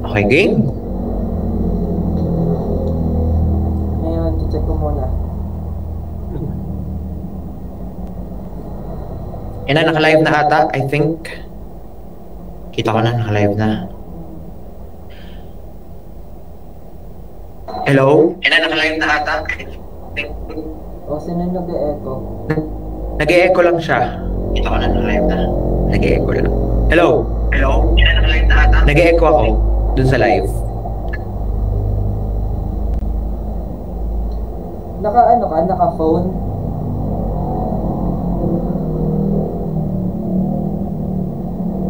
Okay, game. Ngayon, check ko muna. Yan na, naka-live na ata, I think. Kita ko na, naka-live na. Hello? Yan na, naka-live na ata, I think. O, sino nag-e-echo? Nag-e-echo lang siya. Kita ko na, naka-live na. Nag-e-echo lang. Hello? Hello? Yan na, naka-live na ata. Nag-e-echo ako dun sa live. Naka-ano ka? Naka-phone?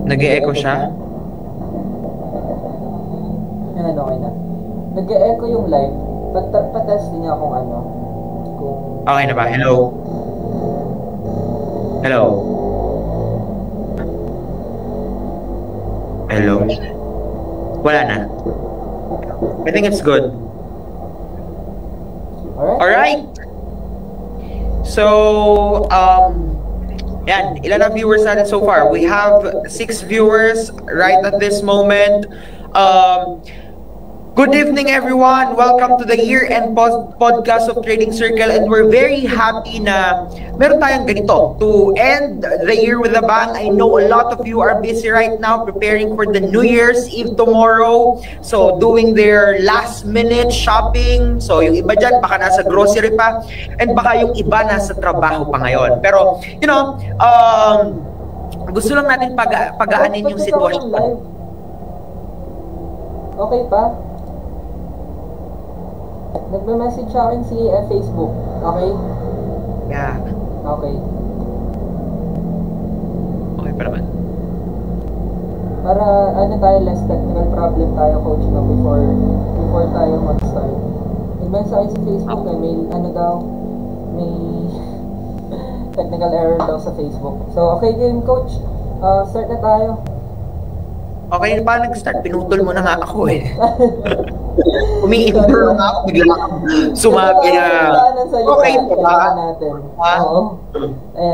Nag-e-echo siya? Yan, okay na. Nag-e-echo yung live. Patest niya kung ano. Kung... Okay na ba? Hello? Hello? Hello? Wala na. I think it's good. Alright. So, yan, ilan ang viewers natin so far? We have 6 viewers right at this moment. Good evening, everyone. Welcome to the year-end podcast of Trading Circle, and we're very happy na meron tayong ganito to end the year with a bang. I know a lot of you are busy right now preparing for the New Year's Eve tomorrow. So, doing their last-minute shopping. So, yung iba dyan, baka nasa grocery pa, and baka yung iba nasa trabaho pa ngayon. Pero, you know, gusto lang natin pagaanin yung sitwasyon. Okay pa? Nagme-message sa akin si Facebook. Okay? Yeah. Okay. Okay pa naman. Para ano tayo, less technical problem tayo, coach, no, before tayo mag-start. Nag-message sa akin si Facebook may ano daw, may technical error daw sa Facebook. So, okay game, coach. Start na tayo. Okay, paano nag-start? Pinutol mo na nga ako eh. Umi-intro nga ako, bigla ako sumabi na, okay pa ba? Ha?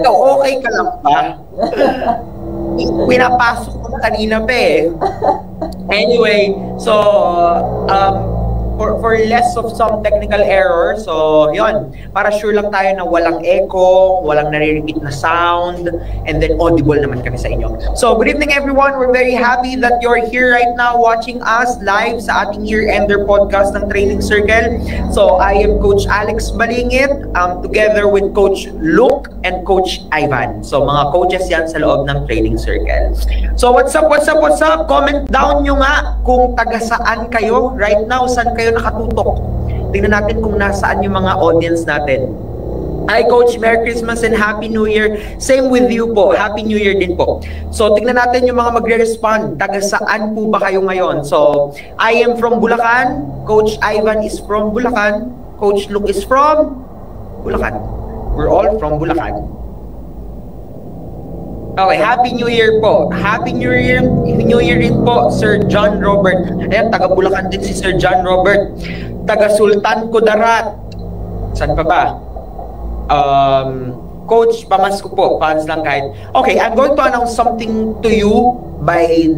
So, okay ka lang ba? Pinapasok ko kanina pa eh. Anyway, so, for less of some technical error, so yun, para sure lang tayo na walang echo, walang nare-repeat na sound, and then audible naman kami sa inyo. So good evening everyone, we're very happy that you're here right now watching us live sa ating year-ender podcast ng Trading Circle. So I am Coach Alex Balingit, together with Coach Luke and Coach Ivan. So mga coaches yan sa loob ng Trading Circle. So what's up? Comment down nyo nga kung taga saan kayo right now, saan kayo nakatutok. Tingnan natin kung nasaan yung mga audience natin. Hi Coach, Merry Christmas and Happy New Year. Same with you po, Happy New Year din po. So tingnan natin yung mga magre-respond. Taga saan po ba kayo ngayon? So I am from Bulacan, Coach Ivan is from Bulacan, Coach Luke is from Bulacan. We're all from Bulacan. Okay, Happy New Year po. Happy New Year din po, Sir John Robert. Ayan, taga Bulacan din si Sir John Robert. Taga Sultan Kudarat. Saan pa ba? Coach, pamasko po. Fans lang kahit. Okay, I'm going to announce something to you by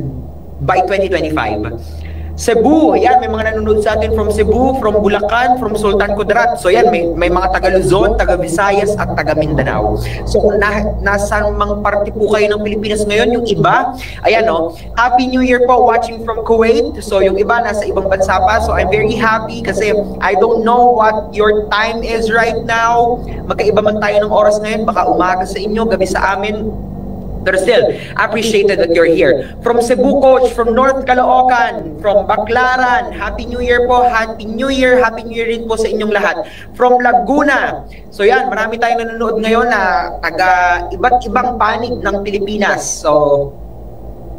2025. Cebu, ayan, may mga nanonood sa atin from Cebu, from Bulacan, from Sultan Kudarat. So yan, may mga taga Luzon, taga Visayas, at taga Mindanao. So kung nasa mang parte po kayo ng Pilipinas ngayon, yung iba, ayan o, Happy New Year po, watching from Kuwait. So yung iba nasa ibang bansa pa. So I'm very happy kasi I don't know what your time is right now. Magkaiba man tayo ng oras ngayon, baka umaga sa inyo, gabi sa amin. But still, appreciated that you're here. From Cebu, Coach, from North Caloocan, from Baclaran, Happy New Year po, Happy New Year rin po sa inyong lahat. From Laguna, so yan, marami tayong nanonood ngayon na taga iba't ibang panig ng Pilipinas. So,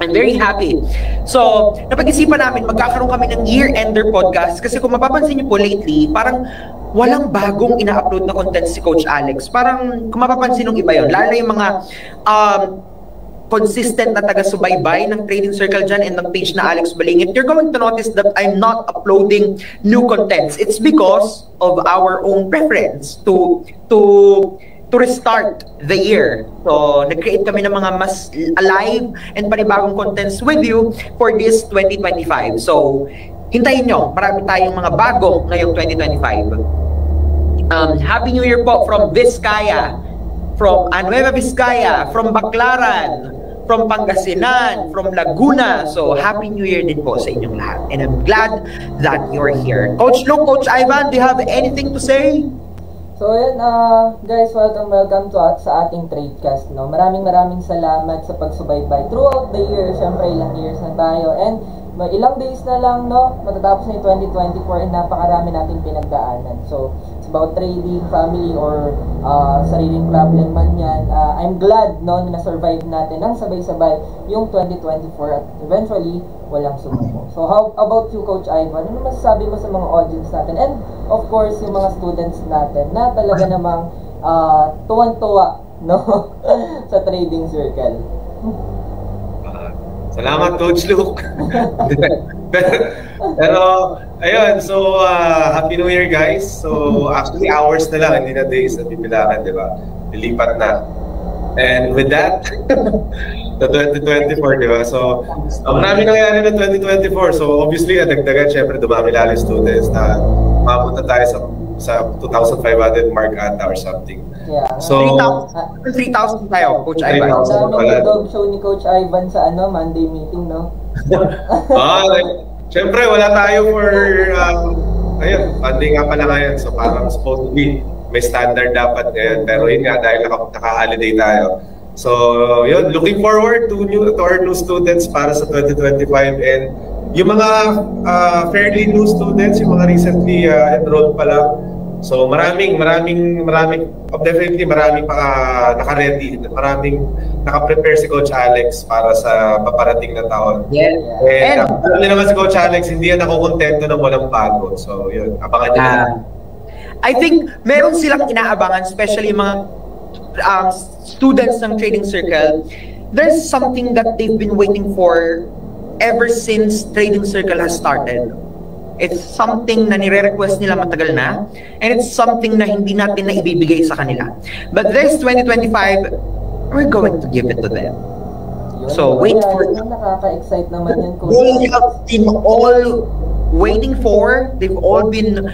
I'm very happy. So, napag-isipan namin, magkakaroon kami ng year-ender podcast kasi kung mapapansin niyo po lately, parang walang bagong ina-upload na content si Coach Alex. Parang kung mapapansin ng iba yun, lalo na yung mga consistent na taga-subaybay ng Trading Circle dyan and ng page na Alex Balingit, you're going to notice that I'm not uploading new contents. It's because of our own preference to to restart the year. So, nag-create kami ng mga mas alive and panibagong contents with you for this 2025. So, hintayin nyo, marami tayong mga bago ngayong 2025. Happy New Year po from Vizcaya, from Nueva Vizcaya, from Baclaran, from Pangasinan, from Laguna. So, Happy New Year din po sa inyong lahat. And I'm glad that you're here. Coach Luke, Coach Ivan, do you have anything to say? So yun, guys, welcome to sa ating Tradecast, no? Maraming salamat sa pagsubaybay throughout the year. Syempre, ilang years na tayo. And ilang days na lang, no? Matatapos na yung 2024 and napakarami nating pinagdaanan. So, it's about trading, family, or sariling problem man yan. I'm glad, no, na na-survive natin ng sabay-sabay yung 2024 at eventually, walang sumuko. So, how about you, Coach Ivan? Ano masasabi mo sa mga audience natin? And, of course, yung mga students natin na talaga namang tuwan-tuwa, no? sa trading circle. Salamat, Coach Luke. Pero, ayun, so, Happy New Year, guys. So, actually, hours na lang, hindi na days na pipilangan, di ba? Lilipat na. And with that, the 2024, di ba? So, marami nangyari na 2024. So, obviously, dagdagan, syempre, dumami lalo students na mapunta tayo sa 2,500 mark ata or something. Yeah. So, 3,000 tayo, Coach Ivan. 3,000 pala. Dog show ni Coach Ivan sa Monday meeting, no? Syempre, wala tayo for, ayun, Monday nga pala ngayon. So, parang supposed to be, may standard dapat ngayon. Pero yun nga, dahil naka-holiday tayo. So, yun, looking forward to our new students para sa 2025. And yung mga fairly new students, yung mga recently enrolled pa lang. So, maraming, definitely maraming naka-ready. Maraming naka-prepare si Coach Alex para sa paparating na taon. Yeah. And alam niyo naman si Coach Alex, hindi yan ako kontento na walang bago. So, yun, abangan niyo na. I think meron silang inaabangan, especially mga students ng Trading Circle. There's something that they've been waiting for ever since Trading Circle has started. It's something na nire-request nila matagal na, and it's something na hindi natin na ibibigay sa kanila. But this 2025, we're going to give it to them. So wait for it. Nakaka-excite naman yan, Coach. They have been all waiting for, they've all been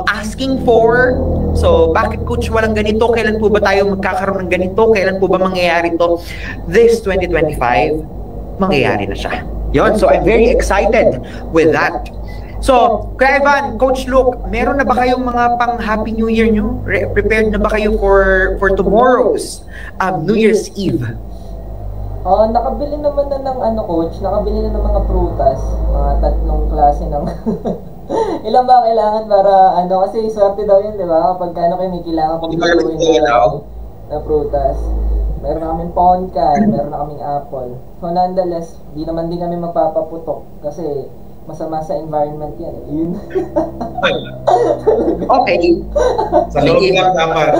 asking for. So bakit, Coach, walang ganito? Kailan po ba tayo magkakaroon ng ganito? Kailan po ba mangyayari to? This 2025, mangyayari na siya. Yun, so I'm very excited with that. So, Kuya Ivan, Coach Luke, meron na ba kayong mga pang Happy New Year nyo? Prepared na ba kayo for tomorrow's New Year's Eve? Nakabili naman na ng Coach, nakabili na ng mga prutas, mga 3 klase ng ilan ba kailangan para kasi swerte daw yun, di ba? Kapag kayo may kailangan pang biluin na prutas. Meron na kaming poncan, meron na kaming apple. So nonetheless, di naman din kami magpapaputok kasi masama sa environment yan. Yun. Okay. Sa loob lang dapat.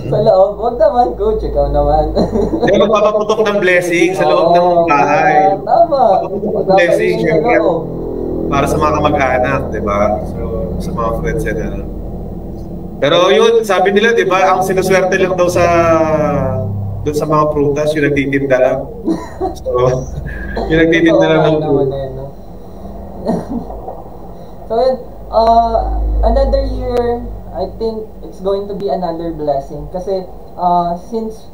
Sa loob, wag naman, Coach, ikaw naman. Hindi, magpapaputok ng blessing sa loob ng bahay. Tama. Magpapaputok ng blessing, syempre. Para sa mga kamag-anak, di ba? So, sa mga friends yan. Pero yun, sabi nila, di ba, ang sinuswerte lang daw doon sa mga prutas, yung nagtitinda lang. So, yung nagtitinda lang ng prutas. So, another year, I think it's going to be another blessing. Kasi, since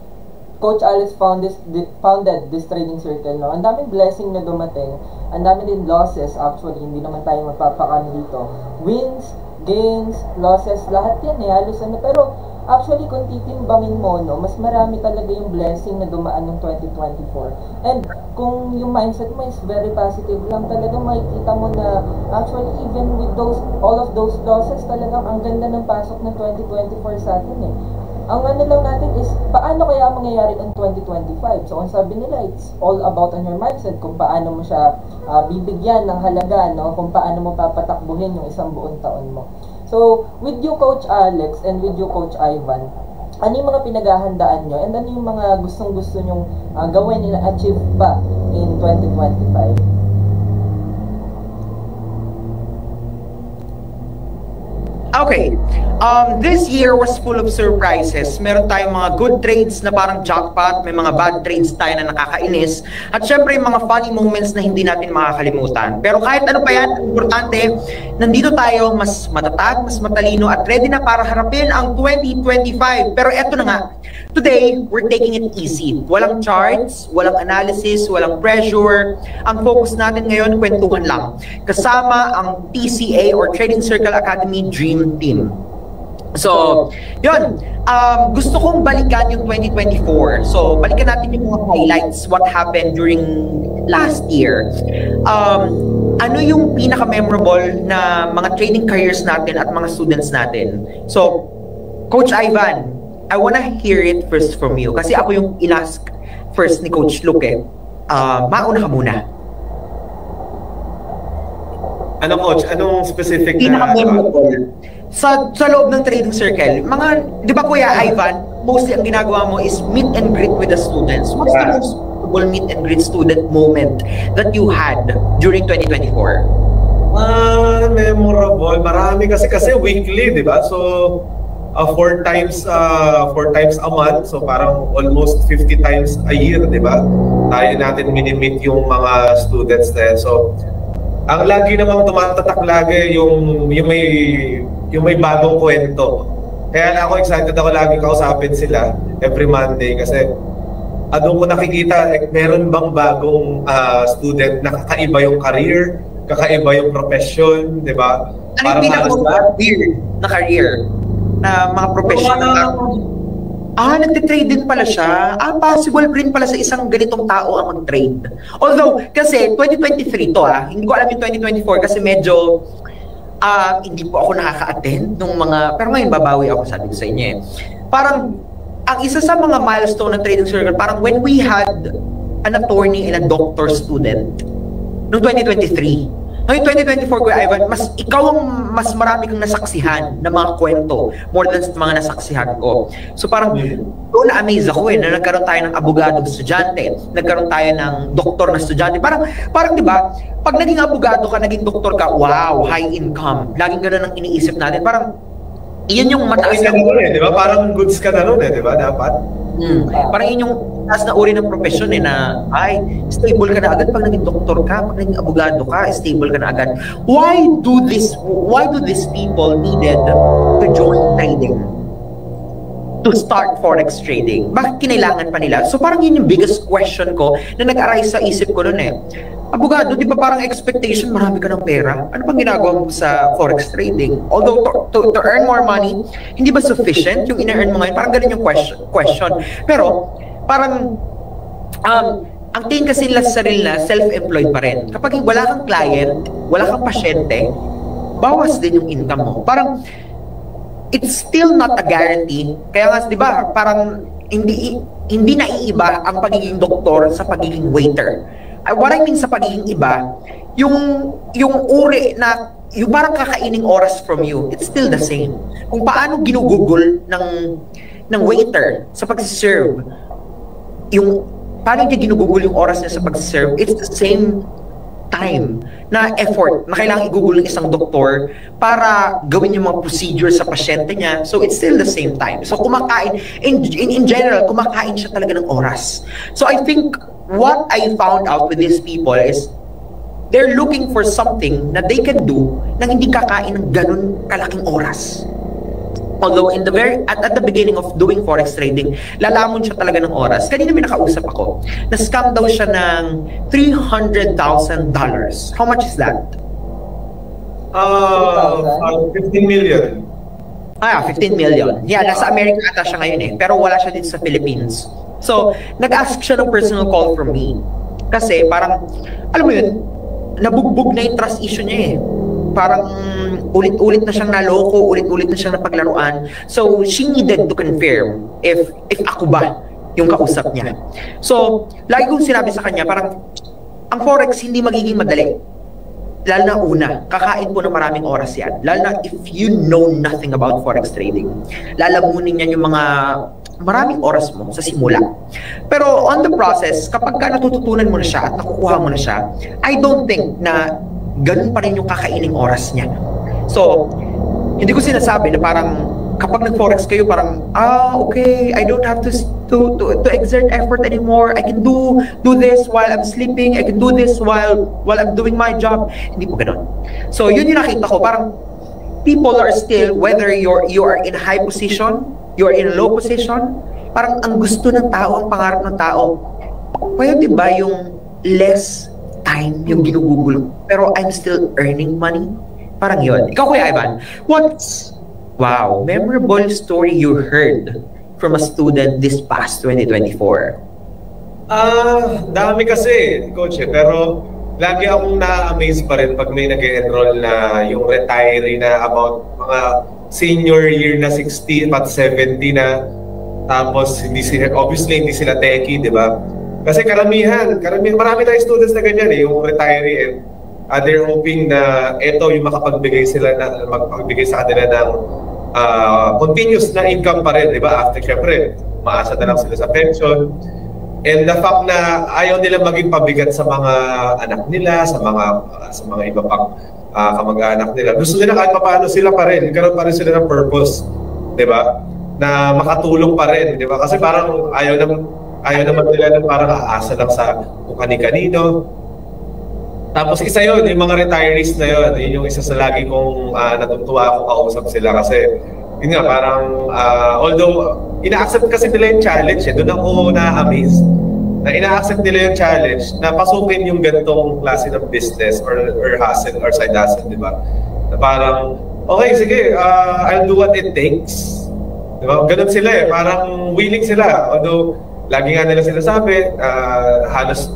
Coach Alex founded this trading circle, no, ang daming blessing na dumating, ang dami din losses, actually, hindi naman tayo magpapakan dito. Wins, gains, losses, lahat yan halos pero actually kung titimbangin mo, no, mas marami talaga yung blessing na dumaan ng 2024. And kung yung mindset mo is very positive lang, talaga makikita mo na actually even with all of those losses, talagang ang ganda ng pasok ng 2024 sa atin eh. Ang lang natin is, paano kaya mangyayari ng 2025? So, kung sabi nila, it's all about on your mindset, kung paano mo siya bibigyan ng halaga, no? Kung paano mo papatakbuhin yung isang buong taon mo. So, with you, Coach Alex, and with you, Coach Ivan, ano yung mga pinaghahandaan nyo, and ano yung mga gustong-gusto nyong gawin nila, achieve pa in 2025? Okay. This year was full of surprises. Meron tayong mga good trades na parang jackpot, may mga bad trades tayo na nakakainis, at syempre yung mga funny moments na hindi natin makakalimutan. Pero kahit ano pa yan, importante, nandito tayo mas matatag, mas matalino, at ready na para harapin ang 2025. Pero eto na nga, today, we're taking it easy. Walang charts, walang analysis, walang pressure. Ang focus natin ngayon, kwentuhan lang. Kasama ang TCA or Trading Circle Academy Dream Team. So, yun. Gusto kong balikan yung 2024. So, balikan natin yung mga highlights, what happened during last year. Ano yung pinaka-memorable na mga trading careers natin at mga students natin. So, Coach Ivan, I wanna hear it first from you. Kasi ako yung inask first ni Coach Luke. Mauna ka muna. Ano, Coach? Anong specific na... Pinaka-memorable. Sa loob ng trading circle, mga, di ba Kuya Ivan, mostly ang ginagawa mo is meet and greet with the students. What's the most memorable meet and greet student moment that you had during 2024? Memorable. Marami kasi weekly, di ba? So, 4 times a month. So, parang almost 50 times a year, di ba? Tayo natin minimit yung mga students na yan. So, ang lagi namang tumatatak lagi yung may bagong kwento. Kaya ako excited ako lagi kausapin sila every Monday kasi doon ko nakikita meron bang bagong student na kakaiba yung career, kakaiba yung profession, di ba? Ano yung pinaka-weird na career na mga professional? Nagtitrade din pala siya. Possible rin pala sa isang ganitong tao ang mag-trade. Although, kasi 2023 to hindi ko alam yung 2024 kasi medyo hindi po ako nakaka-attend nung mga, pero ngayon babawi ako, sabi ko sa inyo Parang, ang isa sa mga milestone ng trading circle, parang when we had an attorney and a doctor student noong 2023. Ngayon 2024, Kuya Ivan, ikaw ang mas marami kang nasaksihan na mga kwento more than mga nasaksihan ko. So parang doon na-amaze ako na nagkaroon tayo ng abogadong estudyante, nagkaroon tayo ng doktor na estudyante. Parang di ba, pag naging abogado ka, naging doktor ka, wow, high income. Laging gano'n ang iniisip natin. Parang iyan yung mataas na di ba? Parang goods ka na nun di ba? Dapat. Parang yun yung taas na uri ng profesyon na stable ka na agad pag naging doktor ka, pag naging abogado ka, stable ka na agad. Why do these people needed to join trading? To start forex trading? Bakit kinailangan pa nila? So parang yun yung biggest question ko na nag-arise sa isip ko noon Abogado, di ba parang expectation, marami ka ng pera? Ano pang ginagawa mo sa forex trading? Although to earn more money, hindi ba sufficient yung ina-earn mo ngayon? Parang ganun yung question. Pero, parang, ang tingin kasi nila sa sarili na self-employed pa rin. Kapag wala kang client, wala kang pasyente, bawas din yung income mo. Parang, it's still not a guarantee. Kaya nga, di ba, parang hindi naiiba ang pagiging doktor sa pagiging waiter. What I mean sa pagiging iba, yung uri na, yung parang kakaining oras from you, it's still the same. Kung paano ginugugol ng waiter sa pag-serve, yung paano niya ginugugol yung oras niya sa pag-serve, it's the same time na effort na kailangan igugol ng isang doktor para gawin yung mga procedure sa pasyente niya. So it's still the same time. So kumakain, in general, kumakain siya talaga ng oras. So I think what I found out with these people is they're looking for something na they can do nang hindi kakain ng ganun kalaking oras. Although at the beginning of doing forex trading, lalamon siya talaga ng oras. Kanina may nakausap ako, na-scam daw siya ng $300,000. How much is that? 15 million. 15 million. Yeah, nasa America ata siya ngayon pero wala siya dito sa Philippines. So, nag-ask siya ng personal call from me. Kasi parang, alam mo yun, nabugbog na yung trust issue niya Parang ulit-ulit na siyang naloko, ulit-ulit na siyang napaglaruan. So, she needed to confirm if ako ba yung kausap niya. So, lagi kong sinabi sa kanya, parang, ang forex hindi magiging madali. Lalo na una, kakain po ng maraming oras yan. Lalo na if you know nothing about forex trading. Lalamunin yan yung mga maraming oras mo sa simula. Pero on the process, kapag ka natututunan mo na siya at nakukuha mo na siya, I don't think na ganun pa rin yung kakaining oras niya. So, Hindi ko sinasabi na parang kapag nag-forex kayo parang okay, I don't have to exert effort anymore. I can do this while I'm sleeping. I can do this while I'm doing my job. Hindi po ganoon. So yun yung nakita ko, parang people are still, whether you are in high position, you are in a low position, parang ang gusto ng tao, ang pangarap ng tao, pwede ba yung less time yung ginugugol pero I'm still earning money? Parang yun. Ikaw, Kuya Ivan, what's memorable story you heard from a student this past 2024? Dami kasi, Coach, pero lagi akong na-amaze pa rin pag may nag-enroll na yung retiree na about mga senior year na 60 at 70 na, tapos obviously hindi sila techie, di ba? Kasi karamihan, marami tayong students na ganyan yung retiree, and they're hoping na ito yung makapagbigay sa kanila ng continuous na income pa rin, di ba? After, syempre, maasa na lang sila sa pension. And the fact na ayaw nila maging pabigat sa mga anak nila, sa mga iba pang kamag-anak nila. Gusto nila kahit paano sila pa rin, karoon pa rin sila ng purpose, di ba? Na makatulong pa rin, di ba? Kasi parang ayaw naman nila na parang aasa lang sa kung kani-kanino. Tapos isa yun, yung mga retirees na yun yung isa sa lagi kong natutuwa akong kausap sila kasi yun nga, parang although ina-accept kasi nila yung challenge, doon ako na-amaze na ina-accept nila yung challenge na pasukin yung ganitong klase ng business or hustle or side hustle, di ba? Na parang, okay, sige, I'll do what it takes. Di ba? Ganun sila parang willing sila. Although, lagi nga nila sinasabi, halos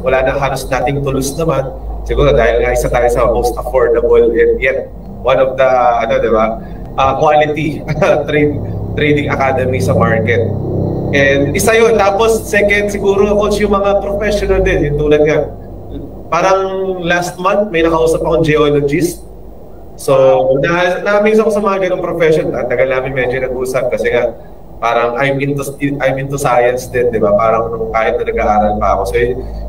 nating to lose naman. Siguro dahil nga isa tayo sa most affordable and yet one of the, di ba, quality trading academy sa market. And isa yun. Tapos second, siguro coach yung mga professional din. Yung tulad nga, parang last month may nakausap akong geologist. So, na-amaze ako sa mga ganong profession. Tagal namin medyo nag-usap kasi nga, parang I'm into science din, di ba? Parang kahit na nag-aaral pa ako. So,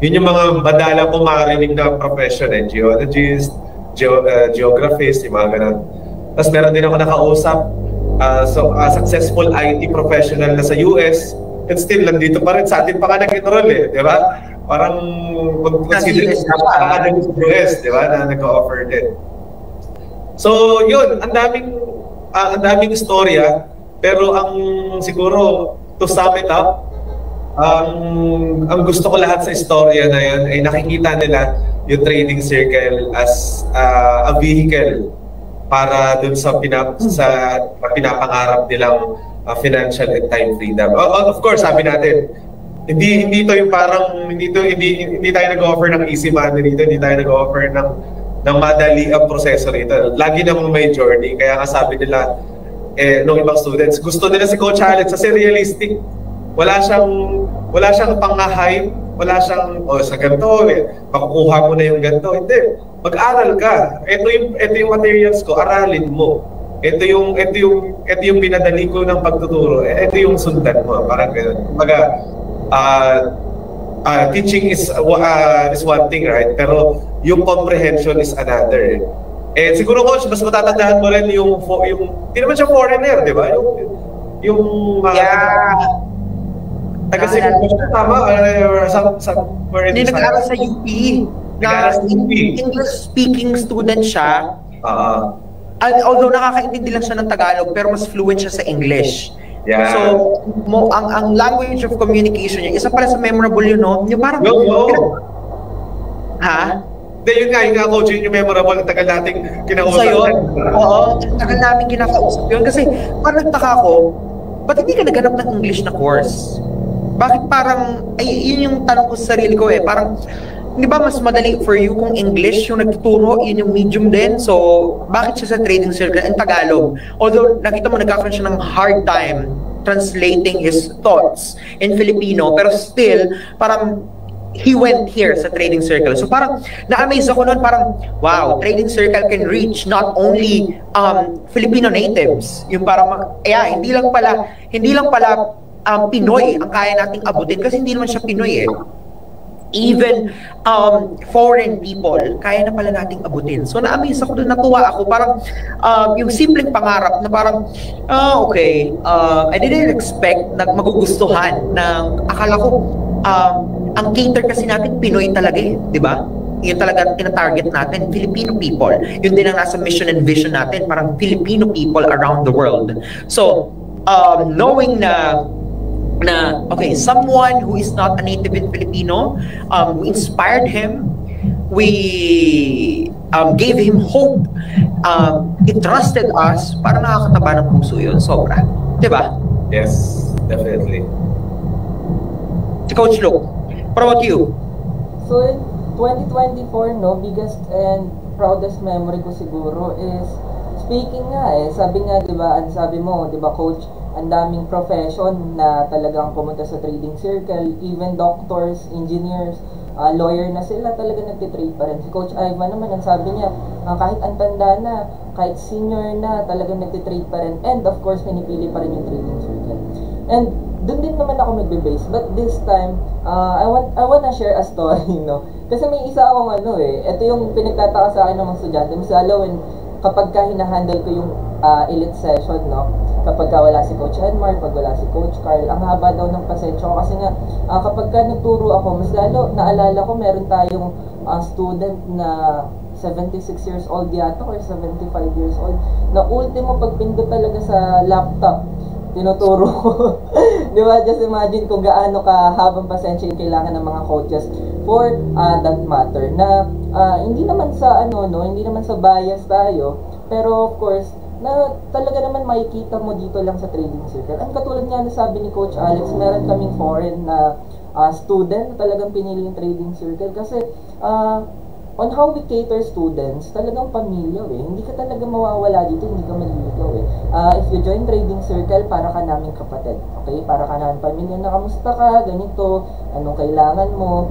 yun yung mga badala ko marinig na profession, geologist, geographist, yung mga ganun. Tapos meron din ako nakausap, successful IT professional na sa US, and still, nandito pa rin, sa atin pa ka nag-enroll di ba? Parang, consider sa US, di ba, na nag-offer din. So, yun, ang daming istorya, pero ang siguro, to sum it up, ang gusto ko lahat sa istorya na yun ay nakikita nila yung trading circle as a vehicle para dun sa pinapangarap nilang financial and time freedom. Of course, sabi natin, hindi ito yung parang hindi tayo nag-offer ng easy money dito, hindi tayo nag-offer ng madali ang proseso rito. Lagi namang may journey, kaya nga sabi nila nung ibang students, gusto nila si Coach Alex kasi realistic. Wala siyang pang-hype, wala siyang sa ganito, makukuha mo na yung ganito. Hindi. Mag-aral ka. Ito yung materials ko, aralin mo. Ito yung binadali ko ng pagtuturo. Ito yung sundan mo. Parang gano'n. Teaching is one thing, right? Pero yung comprehension is another. Siguro coach, mas matatandaan mo rin yung hindi naman siya foreigner, di ba? Tama? Hindi nag-aaral sa UP. English-speaking student siya. Although nakakaintindi lang siya ng Tagalog, pero mas fluent siya sa English. Yeah. So, ang language of communication niya, isa pala sa memorable yun, no? Yung parang... Ha? Yun nga, coach, yun yung memorable na tagal nating kinausap. Oo, tagal namin kinakausap yun. Kasi parang nagtaka ko, ba't hindi ka naghanap ng English na course? Bakit parang, yun yung tanong ko sa sarili ko parang, di ba mas madali for you kung English yung nagtuturo, yun yung medium din? So, bakit siya sa trading circle and Tagalog? Although, nakita mo, nagkakaroon siya ng hard time translating his thoughts in Filipino, pero still, parang, he went here sa trading circle. So parang na-amaze ako noon, parang wow, trading circle can reach not only Filipino natives. Yung parang hindi lang pala Pinoy ang kaya nating abutin kasi hindi naman siya Pinoy even foreign people, kaya na pala nating abutin. So na-amaze ako doon, natuwa ako, parang yung simpleng pangarap na parang, okay, I didn't expect na magugustuhan ng, akala ko, ang cater kasi natin, Pinoy talaga eh, di ba? Yun talaga tina-target natin, Filipino people. Yun din ang nasa mission and vision natin, parang Filipino people around the world. So, knowing na okay, someone who is not a native in Filipino, we inspired him, we gave him hope, he trusted us, parang nakakataba ng puso yun, sobra. Diba? Yes, definitely. Si Coach Luke, what about you? So in 2024, no, biggest and proudest memory ko siguro is, speaking nga sabi nga, diba, sabi mo, diba, Coach, ang daming profession na talagang pumunta sa trading circle, even doctors, engineers, lawyer na sila, talaga nagtitrade pa rin. Si Coach Ivan naman, ang sabi niya, kahit ang tanda na, kahit senior na, talagang nagtitrade pa rin. And of course, pinipili pa rin yung trading circle. And doon din naman ako magbe-base. But this time, I wanna share a story, no? Kasi may isa akong ito yung pinagtataka sa akin ng mga estudyante. Mas lalo kapag hinahandle ko yung elite session, no? Kapag wala si Coach Edmar, pag wala si Coach Carl, ang haba daw ng pasensya ko kasi nga kapag nagturo ako, mas lalo naalala ko meron tayong student na 76 years old yata or 75 years old na ultimo pagpindot talaga sa laptop tinuturo ko. Di ba? Just imagine kung gaano kahabang pasensya yung kailangan ng mga coaches for that matter. Na hindi naman sa hindi naman sa bias tayo, pero of course, na talaga naman makikita mo dito lang sa trading circle. Ang katulad nga na sabi ni Coach Alex, meron kaming foreign na student na talagang pinili yung trading circle kasi on how we cater students, talagang pamilya hindi ka talaga mawawala dito, hindi ka maliligaw if you join trading circle, para ka naming kapatid, okay? Para ka namin pamilya na kamusta ka, ganito, anong kailangan mo,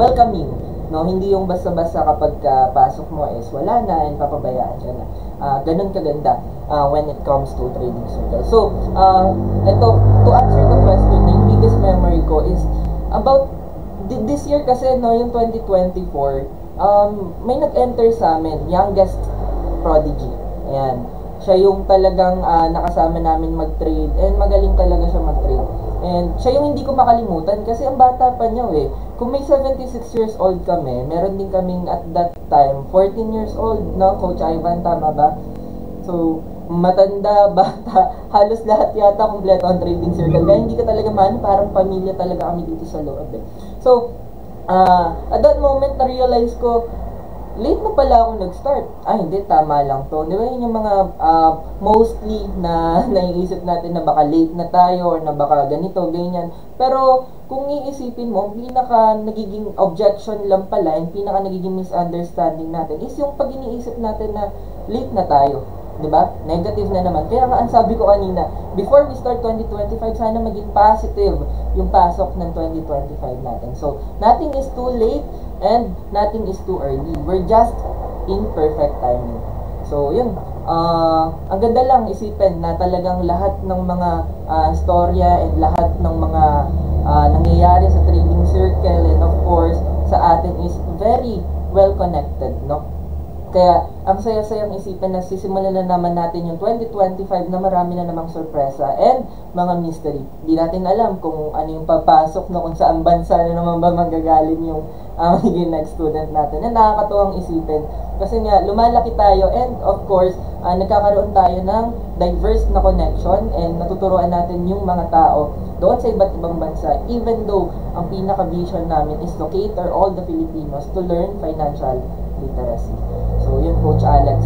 welcoming, no? Hindi yung basta-basta kapag pasok mo is wala na and papabayaan ka na. Ganun kaganda when it comes to trading circle. So, ito, to answer the question, yung biggest memory ko is about this year kasi, no, yung 2024, may nag-enter sa amin, youngest prodigy. Ayan. Siya yung talagang nakasama namin mag-trade and magaling talaga siya mag-trade. And siya yung hindi ko makalimutan kasi ang bata pa niya Kung may 76 years old kami, meron din kaming at that time 14 years old, no? Coach Ivan, tama ba? So, matanda, bata, halos lahat yata kompleto ang trading circle. Kaya hindi ka talaga parang pamilya talaga kami dito sa loob So, at that moment, na-realize ko, late na pala ako nag-start. Hindi, tama lang to. Di ba yun yung mga mostly na naiisip natin na baka late na tayo or na baka ganito, ganyan. Pero kung iisipin mo, pinaka nagiging objection lang pala and pinaka nagiging misunderstanding natin is yung pag iniisip natin na late na tayo. Diba? Negative na naman. Kaya nga, ang sabi ko kanina, before we start 2025, sana maging positive yung pasok ng 2025 natin. So, nothing is too late and nothing is too early. We're just in perfect timing. So, yun. Ang ganda lang isipin na talagang lahat ng mga storya and lahat ng mga nangyayari sa trading circle and of course, sa atin is very well connected, no? Kaya, ang saya-sayang isipin na sisimulan na naman natin yung 2025 na marami na namang sorpresa and mga mystery. Hindi natin alam kung ano yung papasok na kung saan bansa na naman ba manggagaling yung magiging next student natin. And nakakatuwang isipin. Kasi nga, lumalaki tayo and of course, nagkakaroon tayo ng diverse na connection and natuturuan natin yung mga tao doon sa iba't ibang bansa. Even though, ang pinaka-vision namin is to cater all the Filipinos to learn financial literacy. So, yun, Coach Alex.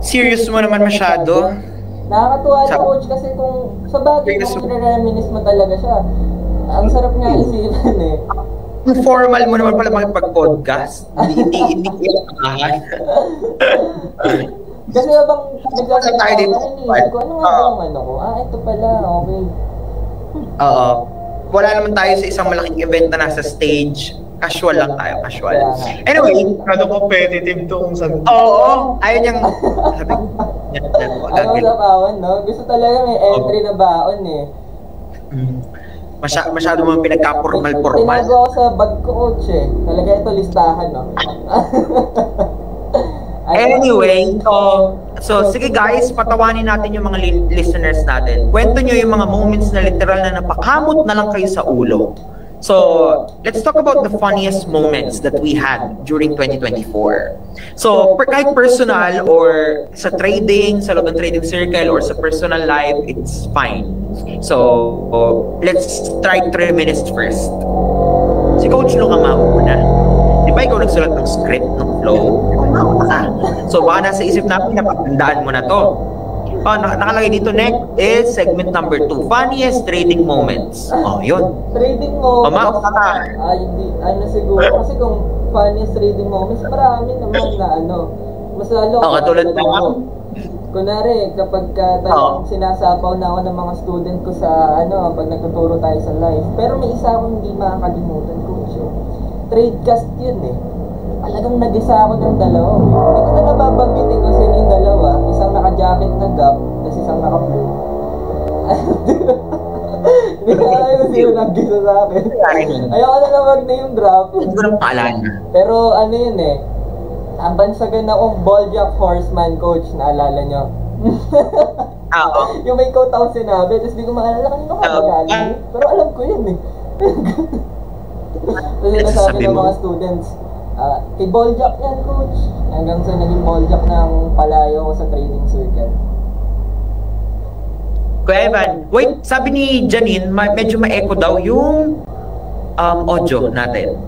Serious mo naman masyado. Nakakatuwa na, Coach, kasi kung sa bagay, kung nire-reminis mo talaga siya, ang sarap nga isipan Formal mo naman pala makipag-podcast. Hindi kailangan. Kasi habang nagsasabi ko, ano nga bang ko? Ito pala, okay. Oo. Wala naman tayo sa isang malaking event na nasa stage. Casual lang tayo, casual. Anyway, competitive to kung saan. Oo, ayun yung sabi ko. Ano sa baon, no? Gusto talaga may entry na baon Masyado mo pinagka-formal-formal. Tinago ako sa bag ko, coach eh. Talaga ito listahan, no? Anyway, so sige guys, patawanin natin yung mga listeners natin. Kwento nyo yung mga moments na literal na napakamot na lang kayo sa ulo. So, let's talk about the funniest moments that we had during 2024. So, kahit personal or sa trading, sa loob ng trading circle or sa personal life, it's fine. So, let's try 3 minutes first. Si Coach Luca muna. Di ba ikaw nagsulat ng script, ng flow? So, baka nasa isip namin, napagandaan mo na to. Nakalagay dito, next is segment number 2, funniest trading moments. Yun. Trading moments? Hindi. Siguro. Kasi kung funniest trading moments, marami naman na mas lalo. Katulad na kunwari, kapag talagang sinasapaw na ako ng mga student ko sa pag nagtuturo tayo sa live. Pero may isa akong hindi makakalimutan, coach. Tradecast yun eh. Talagang nag-isa ako ng dalawa. Hindi ko na nababanggitin kung sino yung dalawa. Isang naka-jacket na Gap, tapos isang naka-blue. Hindi ko alam kung sino nag-gisa sa akin. Ayoko na lang mag-name drop. Pero yun eh. Ang bansagan akong Bojack Horseman, coach. Naalala nyo? Yung may quote ako sinabi, tapos di ko maalala kanino ka magaling. Pero alam ko yun eh. Tapos sinasabi ng mga students, kay Bojack yan, coach. Hanggang sa naging Bojack ng palayo ko sa trading circle. Kuya Evan, wait, sabi ni Janine, medyo ma-echo daw yung audio natin.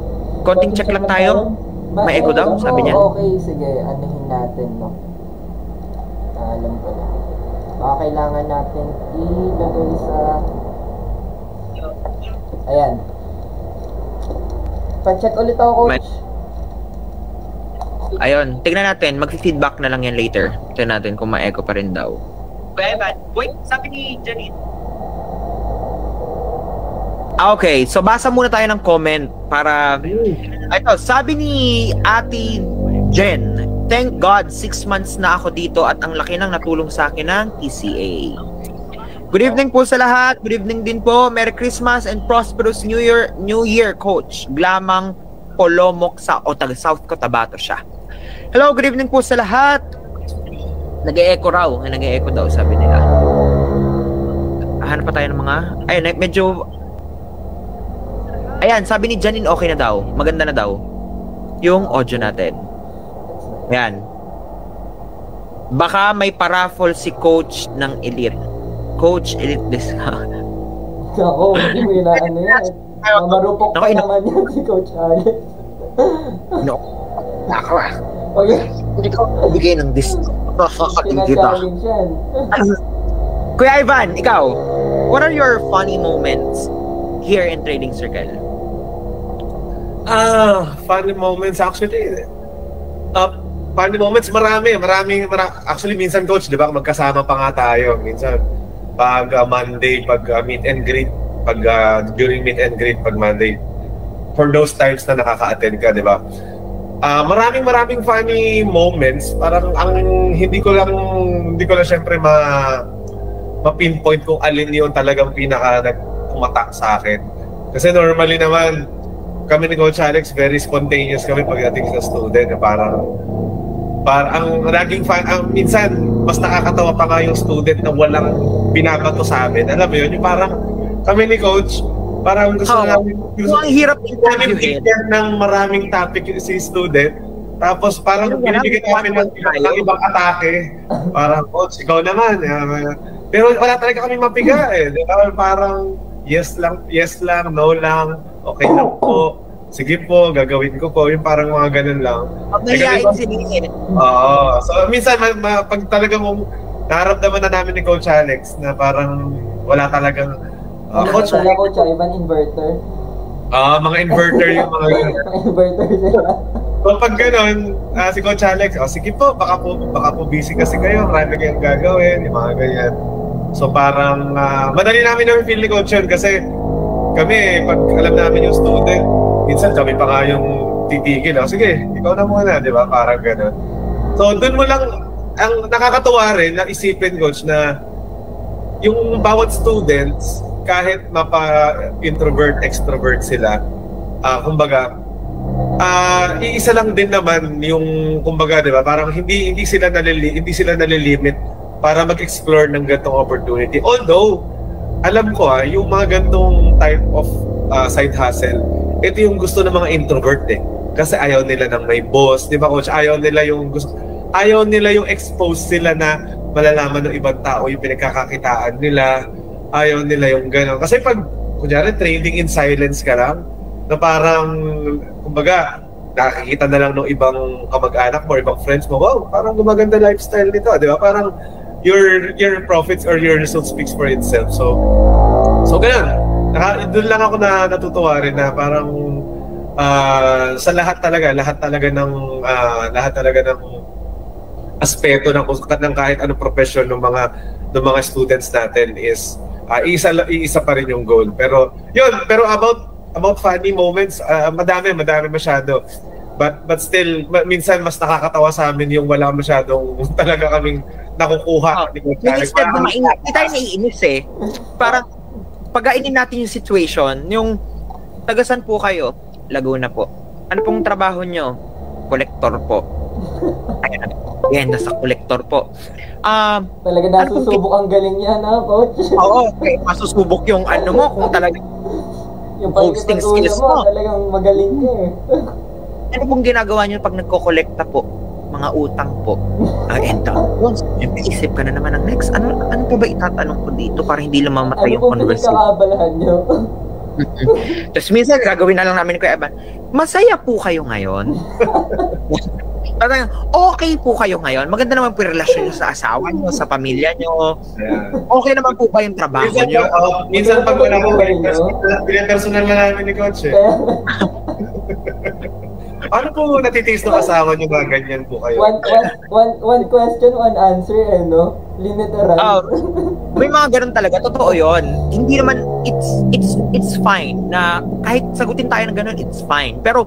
Konting check lang tayo. Ma-echo daw, sabi niya. Okay, sige, anuhin natin, no? Alam ko na. Baka kailangan natin ilagay sa... Ayan. Pa-check ulit ako, coach. Ayun, tignan natin. Mag-feedback na lang yan later. Tignan natin kung ma-echo pa rin daw. Wait, sabi ni Janine. Okay, so basa muna tayo ng comment para... Ito, sabi ni Ate Jen, thank God, 6 months na ako dito at ang laki ng natulong sa akin ng TCA. Good evening po sa lahat. Good evening din po. Merry Christmas and prosperous New Year, Coach. Glamang Polomok sa South Cotabato siya. Hello, good evening po sa lahat. Nag-e-echo raw. Nag-e-echo daw, sabi nila. Hanap pa tayo ng mga... Ayun, medyo... Ayan, sabi ni Janine okay na daw. Maganda na daw. Yung audio natin. Ayan. Baka may paraffle si Coach ng Elite. Coach Elite discount. Ako, hindi mo inaan yan. Marupok pa naman yan si Coach Alex. No. Nako ah. Hindi ko bigay ng discount. Pinag-challenge yan. Kuya Ivan, ikaw, what are your funny moments here in Trading Circle? Funny moments actually. Funny moments marami. Actually minsan, Coach, 'di ba, magkasama pa nga tayo. Minsan pag Monday, pag meet and greet, pag during meet and greet pag Monday. For those times na nakaka-attend ka, 'di ba? Maraming funny moments. Parang hindi ko lang syempre ma-pinpoint kung alin yung talagang pinaka nagpumatak sa akin. Kasi normally naman kami ni Coach Alex, very spontaneous kami pagdating sa student. Parang ang naging minsan mas nakakatawa pa nga yung student na walang binabato sa amin. Alam mo yun, yung parang kami ni Coach, parang gusto namin hirap i-share ng maraming topic si student. Tapos parang binibigyan namin ng ibang atake. Parang, Coach, ikaw naman. Pero wala talaga kami mapiga eh. Parang yes lang, no lang, okay lang po, sige po, gagawin ko po, yung parang mga ganun lang. Oo. So minsan, pag talagang naramdaman na namin ni Coach Alex na parang wala talagang... Coach Ivan, inverter? Mga inverter yung mga yun. Inverter sila. So pag ganun, si Coach Alex, sige po, baka po busy kasi kayo, marami kayong gagawin, yung mga ganyan. So parang madali namin feel ni Coach yun kasi kami, pag alam namin yung student, minsan kami pa nga yung titigil. Sige, ikaw na muna, di ba? Parang gano'n. So dun mo lang, ang nakakatuwa rin na isipin, Coach, na yung bawat students, kahit mapa-introvert, extrovert sila, kumbaga, iisa lang din naman yung, kumbaga, di ba, parang hindi sila nalilimit para mag-explore ng gantong opportunity. Although, alam ko yung mga gantong type of side hustle, ito yung gusto ng mga introvert Kasi ayaw nila ng may boss, di ba, coach? Ayaw nila yung expose sila na malalaman ng ibang tao yung pinagkakakitaan nila. Ayaw nila yung gano'n. Kasi pag, kunyari, trading in silence ka lang, na parang, kumbaga, nakikita na lang ng ibang kamag-anak mo, ibang friends mo, wow, parang gumaganda lifestyle nito, di ba? Parang your profits or your results speaks for itself. So gano'n. Doon lang ako natutuwa rin na parang sa lahat talaga ng aspeto ng kahit anong profession ng mga students natin is iisa pa rin yung goal. Pero about funny moments, madami masyado. But still, minsan mas nakakatawa sa amin yung wala masyadong talaga kaming nakukuha. Instead na hindi tayo naiinis Parang pagainin natin yung situation, yung tagasan po kayo, Laguna po. Ano pong trabaho nyo? Kolektor po. Ayan, nasa kolektor po. Talaga nasusubok ang galing niya, coach? Oo, okay. Masusubok yung ano mo, kung talaga yung hosting skills mo. Talagang magaling ka Ano pong ginagawa nyo pag nagko-kolekta po? Mga utang po. Isip ka na naman ng next. Ano pa ba itatanong ko dito para hindi lumamatay yung conversation? Ano po pinagkakabalahan nyo? Tapos minsan gagawin na lang namin Kuya Evan, masaya po kayo ngayon? Okay po kayo ngayon? Maganda naman po yung relasyon nyo sa asawa nyo, sa pamilya nyo? Okay naman po ba yung trabaho nyo? Minsan pag wala ko personal na namin ni Coach Ano po natitiis ng asawa nyo ba? Ganyan po kayo? One question, one answer, no? Literal. May mga ganun talaga. Totoo yun. Hindi naman, it's fine na kahit sagutin tayo ng ganun, it's fine. Pero,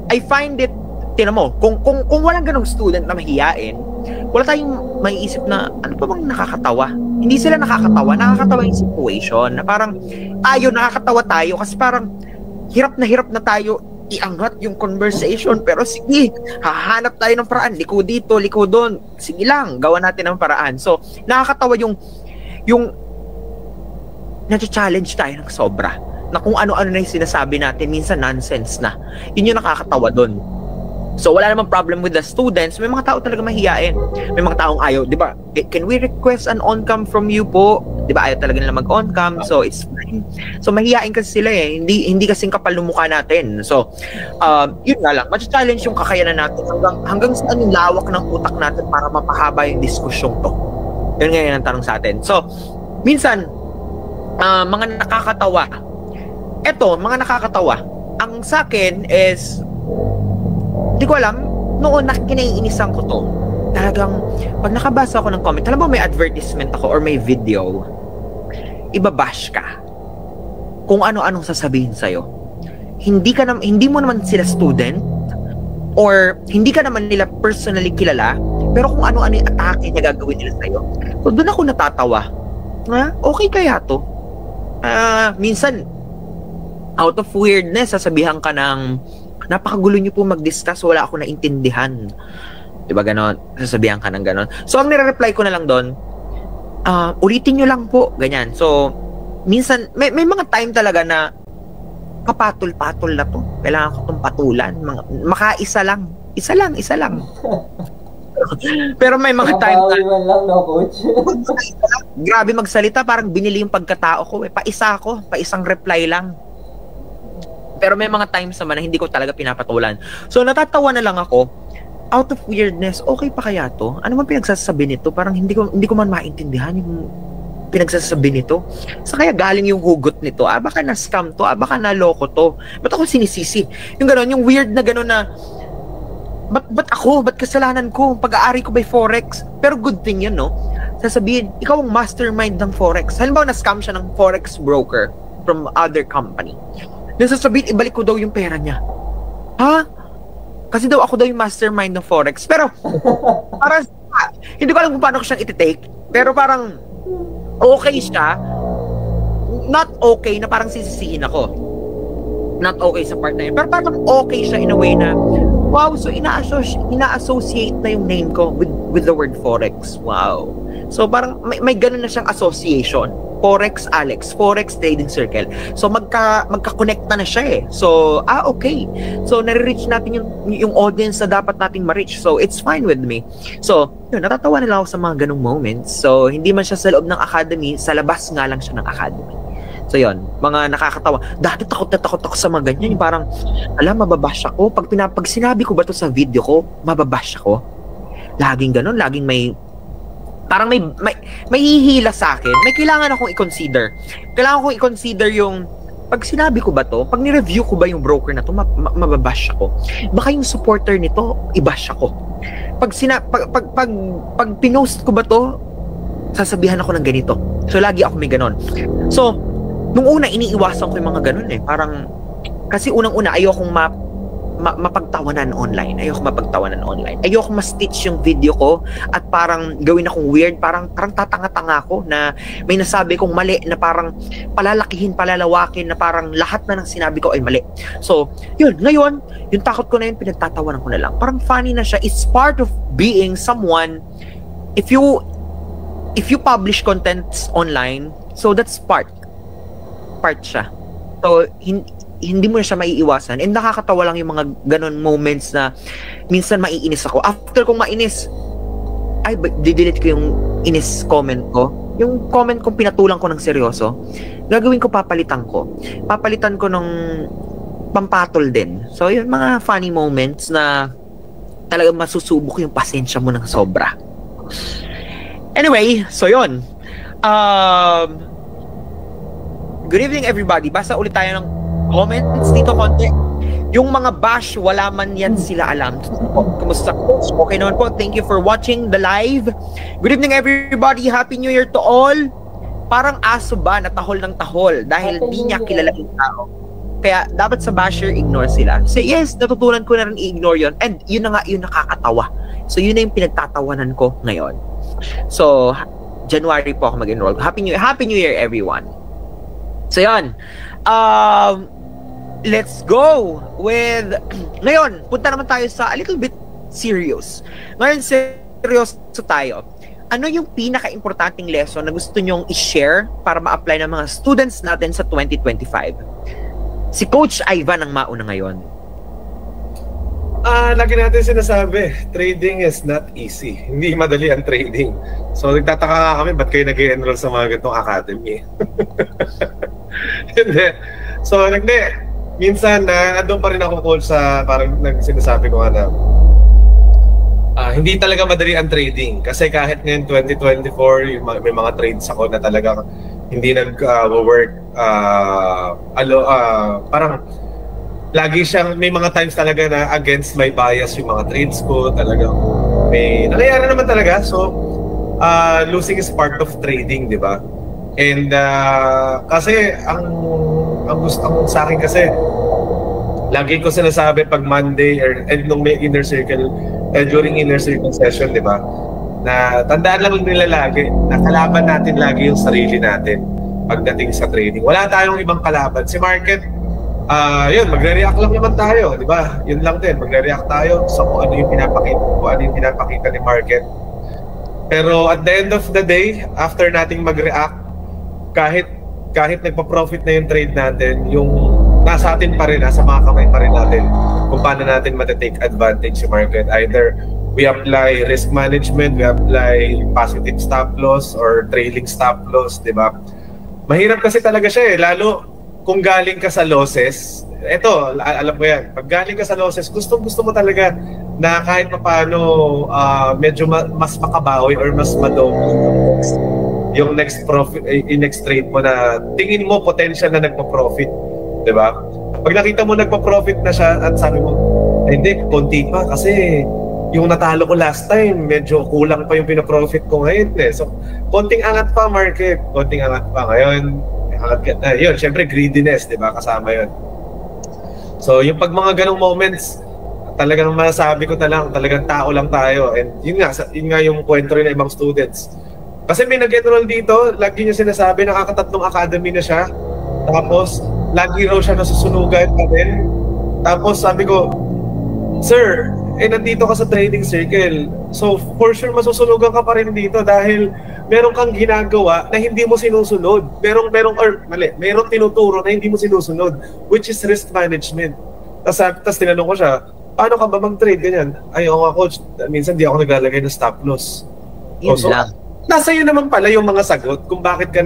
I find it, tinan mo, kung walang ganung student na mahiyain, wala tayong maiisip na, ano pa bang nakakatawa? Hindi sila nakakatawa yung situation. Na parang, nakakatawa tayo kasi parang, hirap na tayo iangat yung conversation, pero sige, hahanap tayo ng paraan, liko dito, liko doon, sige lang, gawa natin ng paraan. So, nakakatawa yung nati-challenge tayo ng sobra, na kung ano-ano na yung sinasabi natin, minsan nonsense na. Yun yung nakakatawa doon. So, wala namang problem with the students. May mga tao talaga mahihiyain. May mga taong ayaw, di ba? Can we request an on-cam from you po? Di ba? Ayaw talaga nila mag-on-cam. So, it's fine. So, mahihiyain kasi sila Hindi kasing kapal ng mukha natin. So, yun nga lang. Mas-challenge yung kakayanan natin hanggang saan yung lawak ng utak natin para mapahaba yung diskusyong to. Yun nga ang tanong sa atin. So, minsan, mga nakakatawa. Eto, mga nakakatawa. Ang sa akin is, hindi ko alam, noon kinaiinisan ko to. Talagang, pag nakabasa ako ng comment, alam mo may advertisement ako or may video, ibabash ka. Kung ano-anong sasabihin sa'yo. Hindi mo naman sila student, or hindi ka naman nila personally kilala, pero kung ano-ano yung atake na gagawin nila sa'yo. So, doon ako natatawa. Okay kaya to? Minsan, out of weirdness, sasabihan ka ng, napakagulo niyo po mag-discuss, wala ako naintindihan. Diba ganon? Sasabihan ka ng ganon. So, ang nire-reply ko na lang doon, ulitin nyo lang po, ganyan. So, minsan, may mga time talaga na kapatol-patol na to. Kailangan ko itong patulan. Makaisa lang. Isa lang. Pero may mga time na... lang, no, coach? Grabe magsalita, parang binili yung pagkatao ko. Paisa ako, paisang reply lang. Pero may mga times naman na hindi ko talaga pinapatulan. So, natatawa na lang ako. Out of weirdness, okay pa kaya to? Ano man pinagsasabi nito? Parang hindi ko man maintindihan yung pinagsasabi nito. Sa kaya galing yung hugot nito. Baka na-scam to. Baka na-loko to. Ba't ako sinisisi? Yung gano'n, yung weird na gano'n na ba't ako? Ba't kasalanan ko? Pag-aari ko by Forex? Pero good thing yun, no? Sasabihin, ikaw ang mastermind ng Forex. Halimbawa, na-scam siya ng Forex broker from other company. Nasasabihin, ibalik ko daw yung pera niya. Ha? Kasi daw ako daw yung mastermind ng Forex. Pero, parang, hindi ko alam kung paano ko siyang iti-take. Pero parang, okay siya. not okay na parang sisisihin ako. Not okay sa part na yun. Pero parang okay siya in a way na, wow, so ina-associate na yung name ko with the word Forex. Wow. So parang may ganun na siyang association. Forex Alex, Forex Trading Circle. So magka-connect na siya eh. So okay. So nare-reach natin yung audience na dapat nating ma-reach. So it's fine with me. So yun, natatawa nila ako sa mga ganung moments. So hindi man siya sa loob ng academy, sa labas nga lang siya ng academy. So yun, mga nakakatawa. Dati takot na takot ako sa mga ganyan. Yung parang, mababash ako. Pag sinabi ko ba to sa video ko, mababash ako. Laging ganun, laging parang may hihila sa akin. May kailangan akong i-consider. Kailangan kong i-consider yung, pag sinabi ko ba to, pag ni-review ko ba yung broker na to, mababash ako. Baka yung supporter nito, i-bash ako. Pag pinost ko ba to, sasabihan ako ng ganito. So lagi ako may ganon. So, nung una, iniiwasan ko yung mga ganun eh. Parang, kasi unang-una, ayokong mapagtawanan online. Ayokong ma-stitch yung video ko at parang gawin akong weird. Parang tatanga-tanga ako na may nasabi kong mali na parang palalawakin na parang lahat na ng sinabi ko ay mali. So, yun. Ngayon, yung takot ko na yun, pinagtatawanan ko na lang. Parang funny na siya. It's part of being someone. If you publish contents online, so that's part siya. So, hindi mo na siya maiiwasan. And nakakatawa lang yung mga ganon moments na minsan maiinis ako. After kong mainis, didelete ko yung inis comment ko. Yung comment kong pinatulang ko ng seryoso, gagawin ko, papalitan ko ng pampatol din. So, yun, mga funny moments na talagang masusubok yung pasensya mo ng sobra. Anyway, so yun. Good evening everybody. Basa ulit tayo ng comments dito konti. Yung mga bash, wala man yan sila alam. Kumusta po? Okay naman po. Thank you for watching the live. Good evening everybody. Happy New Year to all. Parang aso ba na tahol ng tahol dahil di niya kilala yung tao. Kaya dapat sa basher, ignore sila. So yes, natutunan ko na rin i-ignore yun. And yun na nga, yun nakakatawa. So yun na yung pinagtatawanan ko ngayon. So, January po ako mag-enroll. Happy New Year everyone. So yan, let's go with, ngayon, punta naman tayo sa a little bit serious. Ngayon, seryoso tayo. Ano yung pinaka-importanting lesson na gusto nyong i-share para ma-apply ng mga students natin sa 2025? Si Coach Ivan ang mauna ngayon. Lagi natin sinasabi, trading is not easy. Hindi madali ang trading. So, nagtataka nga kami, ba't kayo nag-enroll sa mga ganitong academy? Hindi. So, minsan, andun pa rin ako, Coach, sa parang sinasabi ko nga na, hindi talaga madali ang trading. Kasi kahit ngayon 2024, may mga trades ako na talagang hindi nag-work. Parang, lagi siyang, may mga times talaga na against my bias yung mga trades ko, talagang may nangyayari naman talaga. So, losing is part of trading, di ba? And kasi ang gusto sa akin kasi, lagi ko sinasabi pag Monday and nung may inner circle, during inner circle session, di ba? Na tandaan lang nila lagi, na kalaban natin lagi yung sarili natin pagdating sa trading. Wala tayong ibang kalaban. Si market, yun, magre-react lang naman tayo, di ba? Yun lang din, magre-react tayo sa kung ano yung pinapakita ni market. Pero at the end of the day, after nating mag-react, kahit nagpa-profit na yung trade natin, yung nasa atin pa rin, nasa mga kamay pa rin natin kung paano natin matitake advantage sa market. Either we apply risk management, we apply positive stop loss or trailing stop loss, di ba? Mahirap kasi talaga siya eh, lalo kung galing ka sa losses. Eto, alam ko yan, pag galing ka sa losses, gusto mo talaga na kahit paano medyo mas makabawi or mas madomo yung next profit, next trade mo na tingin mo potential na nagpa-profit, di ba? Pag nakita mo nagpa-profit na siya at sabi mo, hindi, konti pa kasi yung natalo ko last time, medyo kulang pa yung pinaprofit ko ngayon eh. So, konting angat pa market, konting angat pa ngayon. Yun, syempre greediness, di ba? Kasama yun. So, yung pag mga ganong moments, talagang masasabi ko talagang tao lang tayo. And yun nga yung kwento rin ng ibang students. Kasi may nag-enroll dito, lagi niya sinasabi, nakakatatlong academy na siya. Tapos, lagi raw siya nasusunugan pa din. Tapos sabi ko, sir, nandito ka sa trading circle. So, for sure, masusunugan ka pa rin dito dahil meron kang ginagawa na hindi mo sinusunod. Merong tinuturo na hindi mo sinusunod, which is risk management. Tapos tinanong ko siya, paano ka ba mag-trade ganyan? Ay, nga coach, minsan di ako naglalagay ng stop loss. Yun lang. Nasa iyo naman pala yung mga sagot kung bakit ka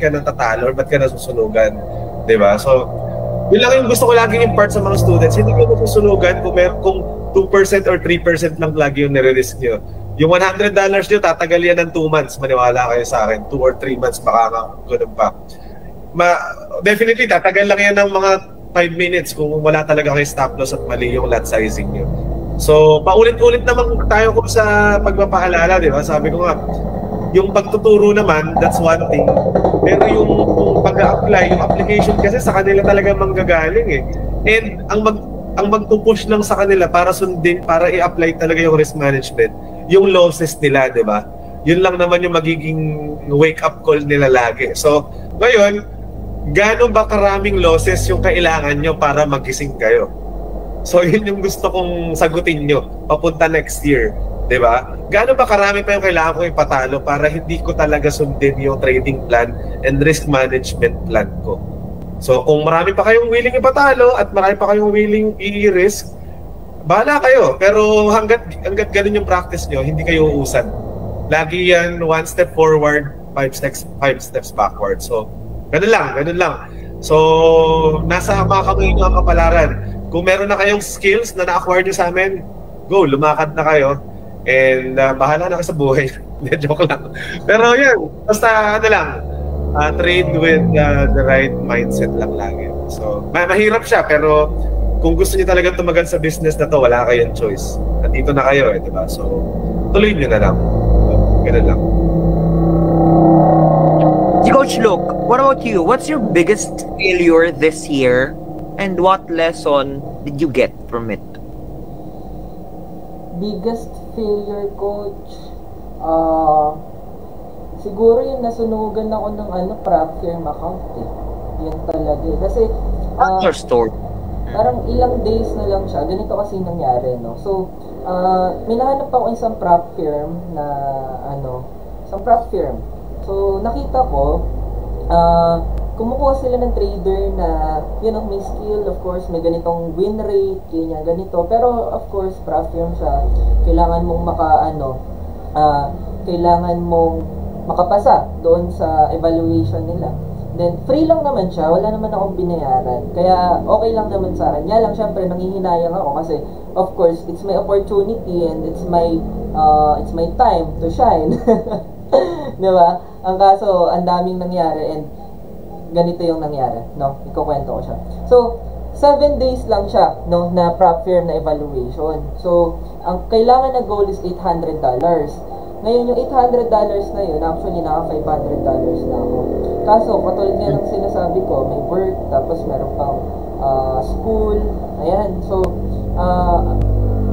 natatalo or ba't ka nasusunugan. 'Di ba? So, yun lang yung gusto ko laging impart sa mga students. Hindi ko masusunugan kung 2% or 3% lang lagi yung nire-risk nyo. Yung $100 nyo, tatagal yan ng 2 months. Maniwala kayo sa akin. 2 or 3 months, baka nga ganun pa. Definitely, tatagal lang yan ng mga 5 minutes kung wala talaga kayo stop loss at mali yung lot sizing nyo. So, paulit-ulit naman tayo ko sa pagpapaalala, di ba? Sabi ko nga, yung pagtuturo naman, that's one thing. Pero yung pag-a-apply, yung application kasi sa kanila talaga manggagaling eh. And ang magpupush lang sa kanila para sundin, para i-apply talaga yung risk management, yung losses nila, di ba? Yun lang naman yung magiging wake-up call nila lagi. So, ngayon, gaano ba karaming losses yung kailangan nyo para magising kayo? So, yun yung gusto kong sagutin nyo papunta next year. Diba? Gaano ba karami pa yung kailangan ko ipatalo para hindi ko talaga sundin yung trading plan and risk management plan ko? So, kung marami pa kayong willing ipatalo at marami pa kayong willing i-risk, bahala kayo. Pero hanggat ganun yung practice nyo, hindi kayo uusan. Lagi yan, 1 step forward, 5 steps backward. So, ganun lang. So, nasa mga kamay nyo ang kapalaran. Kung meron na kayong skills na na-acquire nyo sa amin, go, lumakad na kayo. And bahala na ka sa buhay. Joke lang. Pero yun, basta trade with the right mindset lang lagi. So, mahirap siya, pero kung gusto niyo talaga tumagal sa business na to, wala kayong choice. Nandito na kayo, diba? So, tuloy niyo na lang. So, ganun lang. Coach Luke, what about you? What's your biggest failure this year? And what lesson did you get from it? Biggest failure, coach, siguro yung nasunugan ako ng prop firm account eh. Yun talaga eh. Kasi your story? Parang ilang days na lang siya. Ganito kasi nangyari, no? So, may nahanap ako isang prop firm na isang prop firm. So, nakita ko kumukuha sila ng trader na, may skill, of course, may ganitong win rate, ganito. Pero, of course, prop firm siya. Kailangan mong kailangan mong makapasa doon sa evaluation nila. Then, free lang naman siya. Wala naman akong binayaran. Kaya, okay lang naman sa akin. Kaya lang, syempre, nanghihinayang ako kasi, of course, it's my opportunity and it's my time to shine. Diba? Ang kaso, ang daming nangyari and ganito yung nangyari, no? Ikukwento ko siya. So, 7 days lang siya, no, na prop firm na evaluation. So, ang kailangan na goal is $800. Ngayon, yung $800 na yun, actually, naka $500 na ako. Kaso, katulad nga ng sinasabi ko, may work, tapos meron pang school, ayan. So,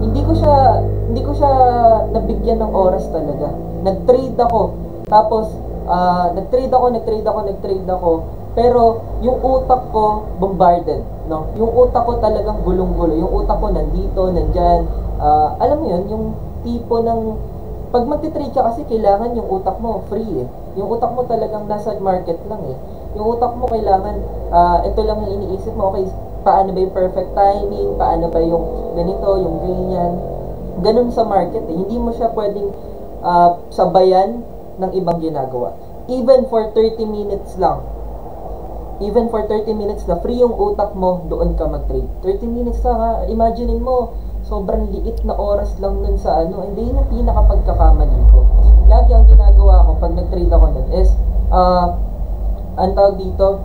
hindi ko siya nabigyan ng oras talaga. Nag-trade ako. Tapos, nag-trade ako. Pero, yung utak ko, bombarded, no? Yung utak ko talagang gulong-gulo. Yung utak ko nandito, nandyan. Alam mo yun, yung tipo ng... Pag magti-trade ka kasi, kailangan yung utak mo free eh. Yung utak mo talagang nasa market lang eh. Yung utak mo kailangan, ito lang yung iniisip mo, okay, paano ba yung perfect timing, paano ba yung ganito, yung ganyan. Ganun sa market eh. Hindi mo siya pwedeng sabayan ng ibang ginagawa. Even for 30 minutes lang. Even for 30 minutes na free yung utak mo, doon ka mag-trade. 30 minutes na ha, imaginein mo, sobrang liit na oras lang nun sa hindi yun ang pinakapagkakamali ko. Lagi ang ginagawa ko pag nag-trade ako nun is, ang tawag dito,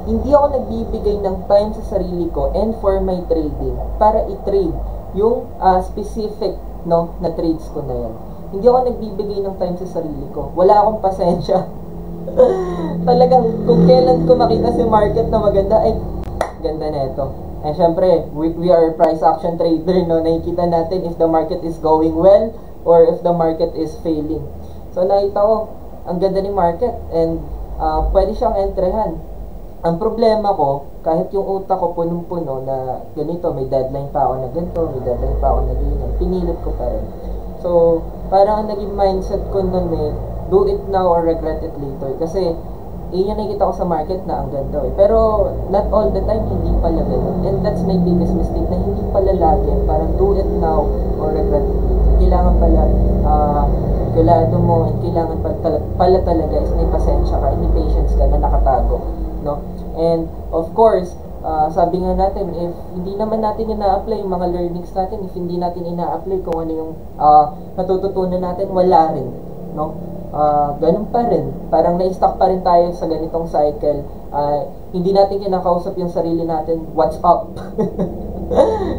hindi ako nagbibigay ng time sa sarili ko and for my trading para i-trade yung specific na trades ko na yan. Hindi ako nagbibigay ng time sa sarili ko. Wala akong pasensya. Talagang kung kailan ko makita si market na maganda, ay, ganda na ito. And syempre, we are price action trader, no? Nakikita natin if the market is going well or if the market is failing. So nakita ko, ang ganda ni market and pwede siyang entrehan. Ang problema ko, kahit yung utak ko punong-puno na ganito, may deadline pa ako na ganito, may deadline pa ako na ganyan, pinilit ko pa rin. So, parang ang naging mindset ko nun do it now or regret it later. Kasi, yun yung nakikita ko sa market na ang ganda Pero, not all the time, hindi pala ganun. And that's my biggest mistake, na hindi pala lagi, parang do it now or regret it later. Kailangan pala, kalado mo, and kailangan pala talaga is may pasensya ka, may patience ka na nakatago. No? And of course, sabi nga natin, if hindi naman natin ina-apply yung mga learnings natin, if hindi natin ina-apply kung ano yung natututunan natin, wala rin. No? Ganun pa rin. Parang na-stuck pa rin tayo sa ganitong cycle. Hindi natin kinakausap yung sarili natin, what's up?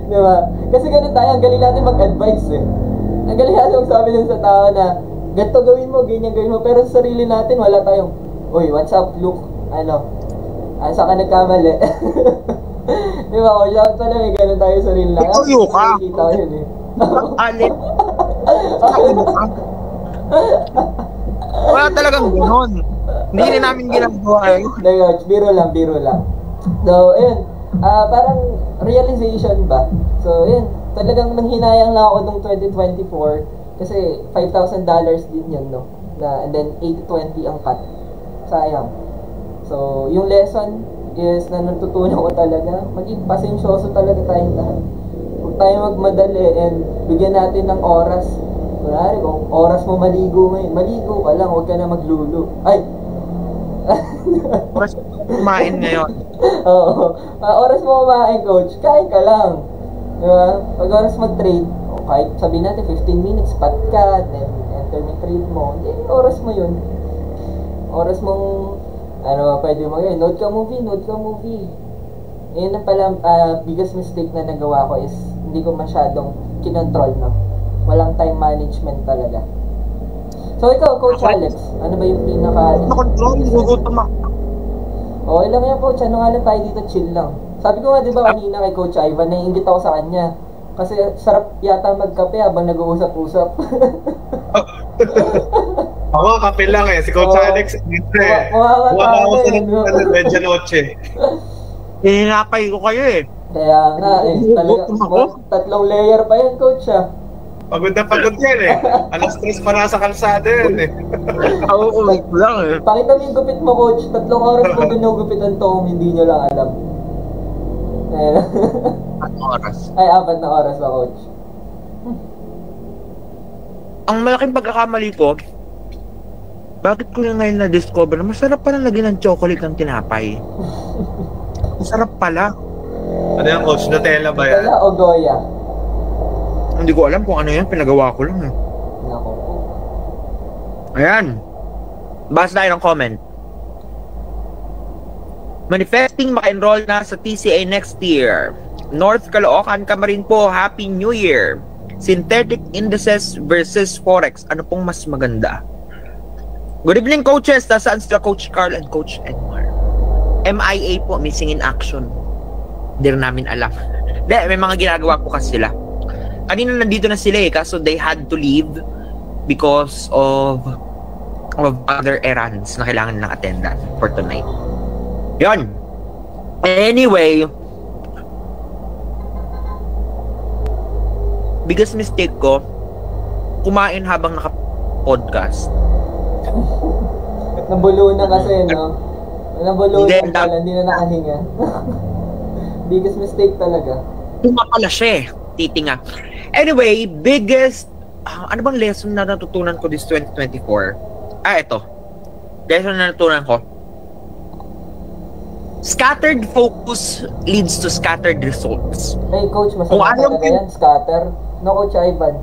Diba? Kasi ganun tayo, ang galing natin mag-advise Ang galing natin magsabi dun sa tao na, ganito gawin mo, ganyan gawin mo, pero sa sarili natin, wala tayong, uy, what's up, Luke? Saan ka nagkamali? Di ba? O, shout pala, may ganun tayo sa sarili lang. Ikaw ka! Nakikita ko yun Alip! Wala talagang gano'n. Hindi rin namin ginagawa Coach, biro lang. So, ayun. Parang realization ba? So, yun. Talagang nanghinayang lang ako nung 2024 kasi $5,000 din yun, no? And then 80-20 ang cut. Sayang. So, yung lesson is na natutunan ko talaga, maging pasensyoso talaga tayong lahat. Huwag tayo magmadali and bigyan natin ng oras. Kunwari, kung oras mo maligo ngayon, maligo ka lang, huwag ka na maglulo. Ay! Oras mo kumain ngayon. Oo. Oras mo kumain, coach, kain ka lang. Diba? Pag oras mag-trade, kahit sabihin natin 15 minutes, pat ka, then enter mo trade mo, hindi, oras mo yun. Oras mong, pwede mo yun, note ka movie. Yun na pala, biggest mistake na nagawa ko is, hindi ko masyadong kinontrol, no? Walang time management talaga. So, ikaw, Coach Alex, ano ba yung Makontrol, gugutom ako. Okay lang yan, Coach. Ano nga lang tayo dito, chill lang. Sabi ko nga, di ba, kanina kay Coach Ivan, naiingit ako sa kanya. Kasi sarap yata magkape habang nag-uusap-usap. Ako, kape lang Si Coach Alex, hindi ako sa medianoche. Hinapay ko kayo Kaya nga, talaga, tatlong layer pa yan, Coach, Pagod na pagod yan Alas 3 pa nasa kalsada yan Oo, lang Pakita mo yung gupit mo, Coach. 3 oras mo ginugupitan to kung hindi nyo lang alam. 4 oras. Ay, 4 na oras ba, Coach? Ang malaking pagkakamali ko, bakit ko na ngayon na-discover na masarap pala lagyan ng chocolate ng tinapay. Masarap pala. Ano yan, Coach? Nutella ba yan? Nutella o Goya? Hindi ko alam kung ano yan, pinagawa ko lang Nako po. Ayan. Basta tayo ng comment. Manifesting maka-enroll na sa TCA next year. North Caloocan ka rin po. Happy New Year. Synthetic indices versus Forex. Ano pong mas maganda? Good evening, coaches. Nasaan sila Coach Carl and Coach Edmar? MIA po, missing in action. Hindi rin namin alam. May mga ginagawa po kasi sila. Kanina nandito na sila kaso they had to leave because of other errands na kailangan ng attendance for tonight. Yon. Anyway, biggest mistake ko, kumain habang naka-podcast. Nabulunan kasi, no? Nabulunan pala, hindi na nakahinga. Biggest mistake talaga. Pumapala siya titinga. Anyway, biggest, ano bang lesson na natutunan ko this 2024? Ito. Lesson na natutunan ko. Scattered focus leads to scattered results. Hey, Coach, masama talaga yan, scatter. No, Coach Ivan.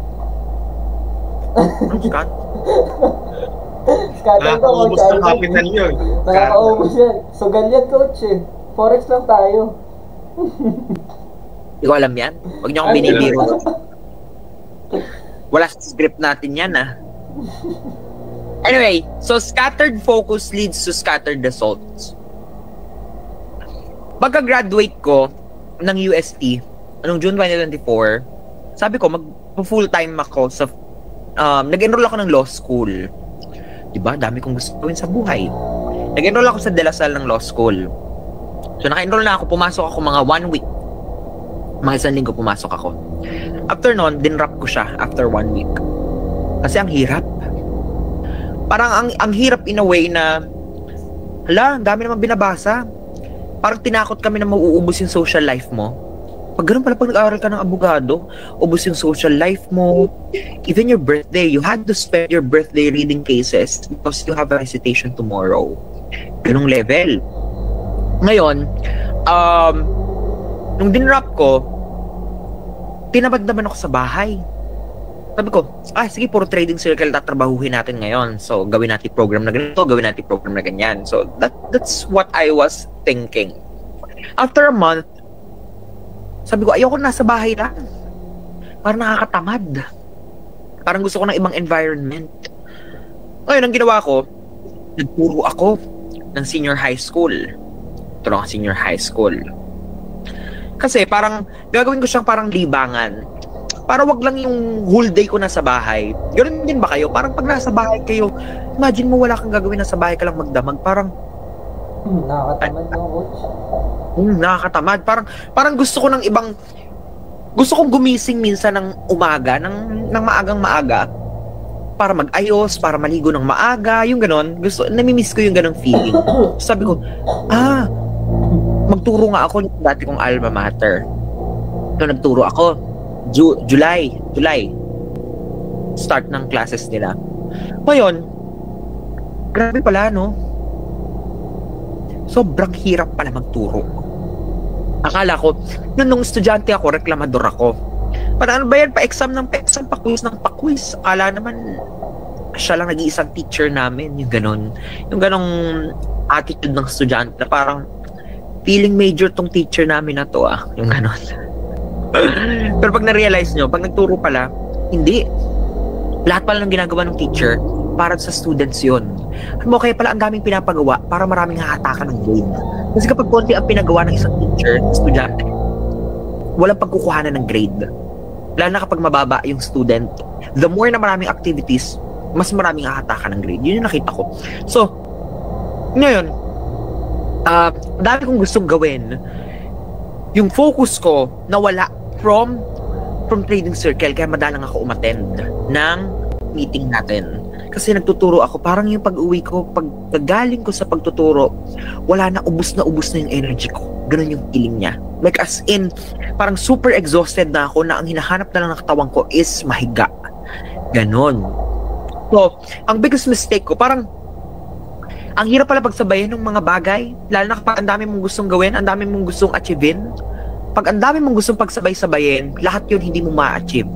Scatter ko, Coach Ivan. Capital yun. Nakakaubos yan. Sugal yan, Coach Forex lang tayo. Hindi ko alam yan. Huwag niyo akong binibiro. Wala sa script natin yan, Anyway, so scattered focus leads to scattered results. Pagka-graduate ko ng UST, anong June 2024, sabi ko, mag-full-time ako sa, nag-enroll ako ng law school. Diba? Dami kong gusto gawin sa buhay. Nag-enroll ako sa De La Salle ng law school. So, naka-enroll na ako. Pumasok ako mga 1 week. Mga 1 linggo pumasok ako. After nun, dinrap ko siya after 1 week. Kasi ang hirap. Parang ang hirap in a way na, hala, ang dami naman binabasa. Parang tinakot kami na mauubos yung social life mo. Pag ganun pala, pag nag-aaral ka ng abogado, ubos yung social life mo. Even your birthday, you had to spend your birthday reading cases because you have a recitation tomorrow. Ganung level. Ngayon, nung dinrap ko, tinabad naman ako sa bahay. Sabi ko, sige, puro trading circle tatrabahuhin natin ngayon. So, gawin natin program na ganito, gawin natin program na ganyan. So, that's what I was thinking. After a month, sabi ko, ayoko nasa bahay lang. Parang nakakatamad. Parang gusto ko ng ibang environment. Ngayon, ang ginawa ko, nagturo ako ng senior high school. Ito lang senior high school. Kasi parang, gagawin ko siyang parang libangan. Para wag lang yung whole day ko nasa bahay. Ganun din ba kayo? Parang pag nasa bahay kayo, imagine mo wala kang gagawin, nasa bahay ka lang magdamag. Parang, nakakatamad no, coach? Nakakatamad. Parang gusto ko ng ibang, gusto kong gumising minsan ng umaga, ng maagang maaga, para mag-ayos, para maligo ng maaga, yung ganon. Namimiss ko yung ganong feeling. Sabi ko, magturo nga ako ng dati kong alma mater. So, nagturo ako. July. Start ng classes nila. Ngayon, grabe pala, no? Sobrang hirap pala magturo. Akala ko, nung estudyante ako, reklamador ako. Para ano ba yan? Pa-exam ng pa-exam, pa-quiz ng pa-quiz. Akala naman, siya lang nag-iisang teacher namin. Yung ganon. Yung ganong attitude ng estudyante na parang, feeling major tong teacher namin na to, Yung ganon. Pero pag na-realize nyo, pag nagturo pala, hindi. Lahat pala ng ginagawa ng teacher, para sa students yun. Kaya pala ang daming pinapagawa para maraming haatakan ng grade. Kasi kapag konti ang pinagawa ng isang teacher, estudyante, walang pagkukuhanan ng grade. Lalo na kapag mababa yung student, the more na maraming activities, mas maraming hahatakan ng grade. Yun yung nakita ko. So, ngayon, dami kong gustong gawin. Yung focus ko nawala from trading circle, kaya madalang ako umattend ng meeting natin. Kasi nagtuturo ako, parang yung pag-uwi ko, pag galing ko sa pagtuturo, wala na, ubus na yung energy ko. Ganun yung feeling niya. Like as in, parang super exhausted na ako na ang hinahanap na lang ng katawan ko is mahiga. Ganon. So, ang biggest mistake ko, parang ang hirap pala pagsabayin ng mga bagay, lalo na kapag ang dami mong gustong gawin, ang dami mong gustong achievein. Pag ang dami mong gustong pagsabay-sabayin, lahat yun hindi mo ma-achieve.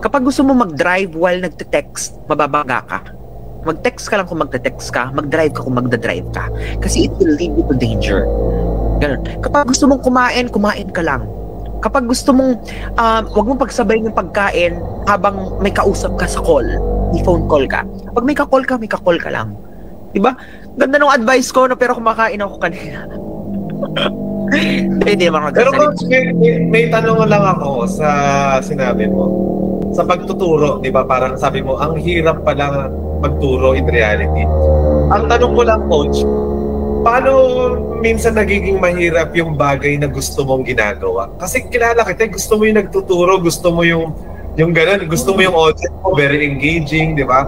Kapag gusto mo mag-drive while nagte-text, mababangga ka. Mag-text ka lang kung magte-text ka, mag-drive ka kung magda-drive ka. Kasi it will lead you to danger. Ganun. Kapag gusto mong kumain ka lang. Kapag gusto mong, wag mong pagsabayin yung pagkain habang may kausap ka sa call, may phone call ka. Kapag may ka-call ka lang. Diba? Ganda nung advice ko, no, pero kumakain ako kanina. Hindi naman Pero coach, may tanong lang ako sa sinabi mo. Sa pagtuturo, di ba, parang sabi mo, ang hirap pala magturo in reality. Ang tanong ko lang, coach, paano minsan nagiging mahirap yung bagay na gusto mong ginagawa? Kasi kilala kita, gusto mo yung nagtuturo, gusto mo yung ganun, gusto mo yung audience mo, very engaging, di ba?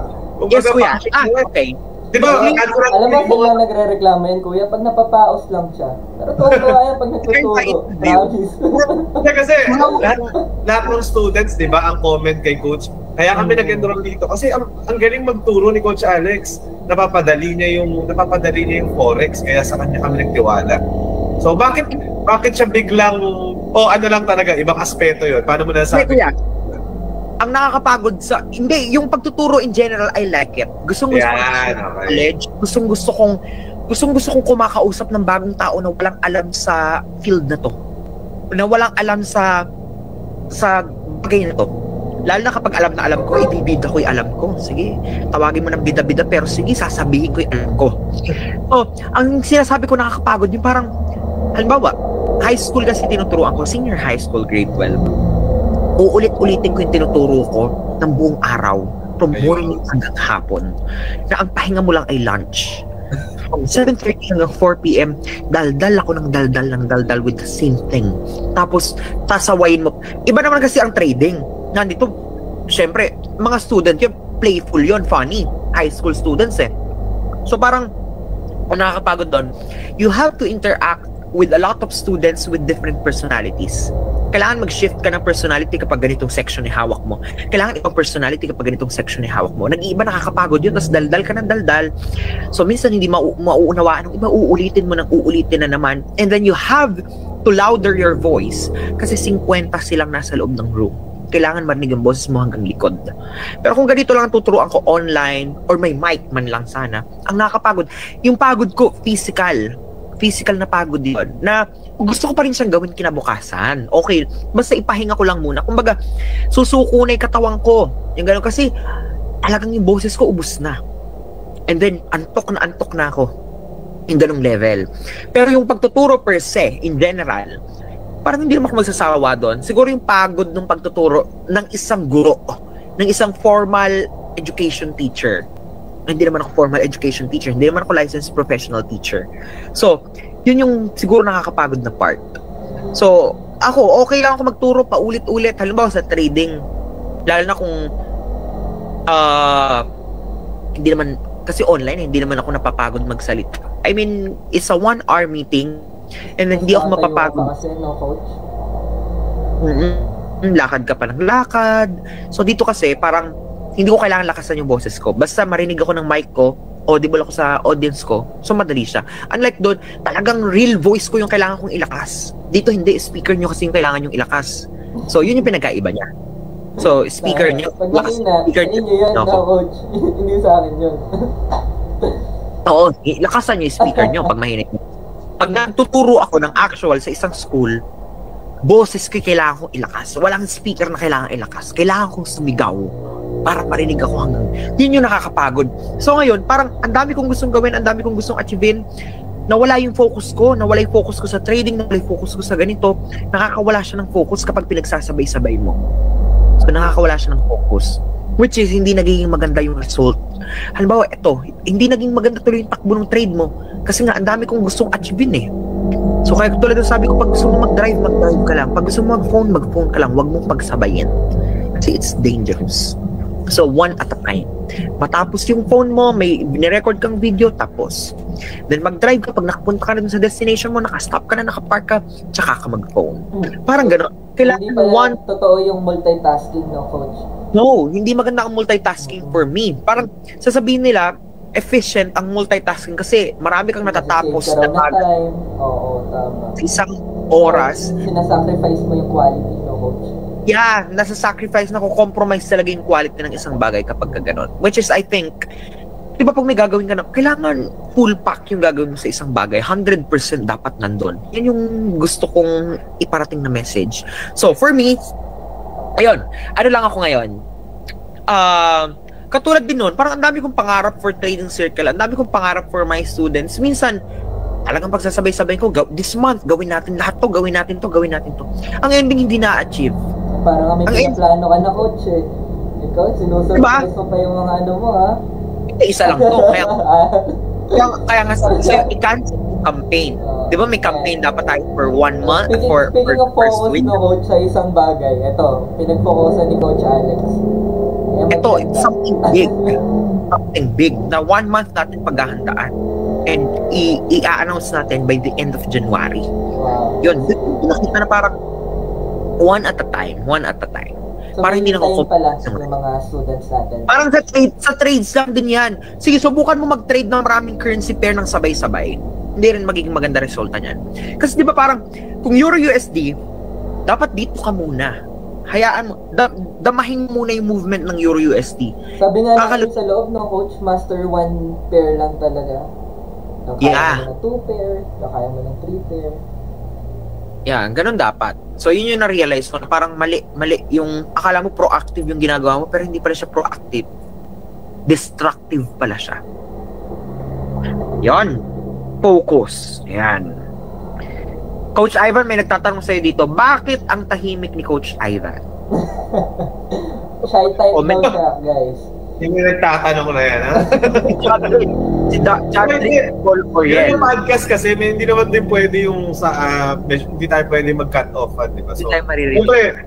Yes, kuya. Okay. Di ba? Alam mo kung lang nagre-reklamo yan, kuya, pag napapaos lang siya. Pero tuwa yan pag nagtuturo. Kasi lahat ng students, di ba, ang comment kay coach, kaya kami nag-enroll dito. Kasi ang galing magturo ni Coach Alex. Napapadali niya yung forex, kaya sa kanya kami nagtiwala. So bakit siya biglang, ano lang talaga, ibang aspeto yun? Paano mo nasabi? Ang nakakapagod hindi, yung pagtuturo in general, I like it. Gustong knowledge. Gusto kong kumakausap ng bagong tao na walang alam sa field na to. Na walang alam sa bagay na to. Lalo na kapag alam na alam ko, ibibida ko yung alam ko. Sige, tawagin mo ng bida-bida, pero sige, sasabihin ko yung alam ko. So, ang sinasabi ko nakakapagod, yung parang, halimbawa, high school kasi tinuturuan ko, senior high school, grade 12. Uulit-ulitin ko yung tinuturo ko ng buong araw. from morning hanggang hapon, na ang pahinga mo lang ay lunch. From 7:30 hanggang 4 p.m., daldal ako ng daldal with the same thing. Tapos, tasawayin mo. Iba naman kasi ang trading. Nandito, syempre, mga student yun, playful yun, funny. High school students eh. So parang, kung nakakapagod doon, you have to interact with a lot of students with different personalities. Kailangan mag-shift ka ng personality kapag ganitong section ni hawak mo. Kailangan ibang personality kapag ganitong section ni hawak mo. Nag-iiba, nakakapagod yun, tapos daldal ka ng daldal. So minsan hindi mauunawaan, ng iba uulitin mo ng uulitin na naman. And then you have to louder your voice kasi 50 silang nasa loob ng room. Kailangan marinig ang boses mo hanggang likod. Pero kung ganito lang tuturuan ko online or may mic man lang sana, ang nakakapagod, yung pagod ko, physical na pagod yun, na gusto ko pa rin siyang gawin kinabukasan. Okay, basta ipahinga ko lang muna. Kumbaga, susuko na yung katawan ko. Yung gano'n kasi, talagang yung boses ko ubus na. And then, antok na ako. Yung ganong level. Pero yung pagtuturo per se, in general, parang hindi naman ako magsasawa doon. Siguro yung pagod ng pagtuturo ng isang guro, ng isang formal education teacher. Hindi naman ako formal education teacher, hindi naman ako licensed professional teacher. So, yun yung siguro nakakapagod na part. So, ako, okay lang ako magturo paulit-ulit. Halimbawa sa trading, lalo na kung hindi naman, kasi online, hindi naman ako napapagod magsalita. I mean, it's a 1-hour meeting, and then hindi ako mapapagod. Kasi, no, coach? Lakad ka pa ng lakad. So, dito kasi, parang, hindi ko kailangan lakasan yung boses ko. Basta marinig ako ng mic ko, audible ako sa audience ko, so madali siya. Unlike doon, talagang real voice ko yung kailangan kong ilakas. Dito hindi, speaker nyo kasi yung kailangan yung ilakas. So, yun yung pinagkaiba niya. So, speaker nyo, lakas speaker nyo. Yun, no, coach. Hindi sa akin yun. Oo, lakasan nyo yung speaker nyo pag mahinig. Pag nagtuturo ako ng actual sa isang school, boses ko kailangan kong ilakas. Walang speaker na kailangan ilakas. Kailangan kong sumigaw para marinig ako hanggang. Yun yung nakakapagod. So ngayon, parang ang dami kong gustong gawin, ang dami kong gustong achievein. Nawala yung focus ko, nawala yung focus ko sa trading, nawala yung focus ko sa ganito. Nakakawala siya ng focus kapag pinagsasabay-sabay mo. So nakakawala siya ng focus. Which is, hindi nagiging maganda yung result. Halimbawa, ito, hindi naging maganda tuloy yung takbo ng trade mo. Kasi nga, ang dami kong gustong achievein eh. So kaya tulad ng sabi ko, pag gusto mo mag-drive ka lang. Pag gusto mo mag-phone ka lang. Huwag mong pagsabayin. Kasi it's dangerous. So, one at a time. Matapos yung phone mo, may binirecord kang video, tapos. Then mag-drive ka, pag nakapunta ka na dun sa destination mo, nakastop ka na, nakapark ka, tsaka ka mag-phone. Parang gano'n. Kailangan hindi pala totoo yung multitasking, no, coach? No, hindi maganda ang multitasking for me. Parang sasabihin nila, efficient ang multitasking kasi marami kang natatapos na time. Oo, tama. Isang oras. Sinasacrifice mo yung quality, no, coach? Yeah, nasa-sacrifice na compromise talaga yung quality ng isang bagay kapag gano'n. Which is, I think, di ba pag may gagawin ka na, kailangan full pack yung gagawin mo sa isang bagay. 100% dapat nandun. Yan yung gusto kong iparating na message. So, for me, ayun, ano lang ako ngayon? Katulad din nun, parang ang dami kong pangarap for trading circle, ang dami kong pangarap for my students. Minsan, talagang pagsasabay-sabay ko, this month, gawin natin lahat to, gawin natin to. Ang ending, hindi na-achieve. Parang may pinaplano ka na, coach eh. Ikaw, sinusurprise mo pa yung mga ano mo, ha? Isa lang to. Kaya nga sa'yo, i-cancel yung campaign. Di ba may campaign dapat tayo for 1 month? Speaking of focus, no, coach, sa isang bagay, ito, pinag-focusan ni Coach Alex. Ito, it's something big. Something big na 1 month natin paghahandaan. And i-announce natin by the end of January. Wow. Yun, nakita na parang one at a time. So, para hindi na ako pala sa mga students natin. Parang sa trades lang din yan. Sige, subukan mo mag-trade ng maraming currency pair ng sabay-sabay. Hindi rin magiging maganda resulta niyan. Kasi di ba parang, kung Euro USD, dapat dito ka muna. Hayaan mo, damahin muna yung movement ng Euro USD. Sabi nga natin sa loob ng coach, master 1 pair lang talaga. Kaya mo ng 2 pair, kaya mo ng 3 pair. Yan, ganun dapat. So, yun yung na-realize ko na parang mali yung akala mo proactive yung ginagawa mo pero hindi pala siya proactive. Destructive pala siya. Yan. Focus. Yan. Coach Ivan, may nagtatanong sa'yo dito, bakit ang tahimik ni Coach Ivan? Shy type daw siya, guys. Yung nagtatanong na yan, ha? Si Chadrick Paul Oriel. Yung podcast kasi, hindi naman din pwede yung sa, hindi tayo pwede mag-cut off, di ba? So, hindi tayo maririnig.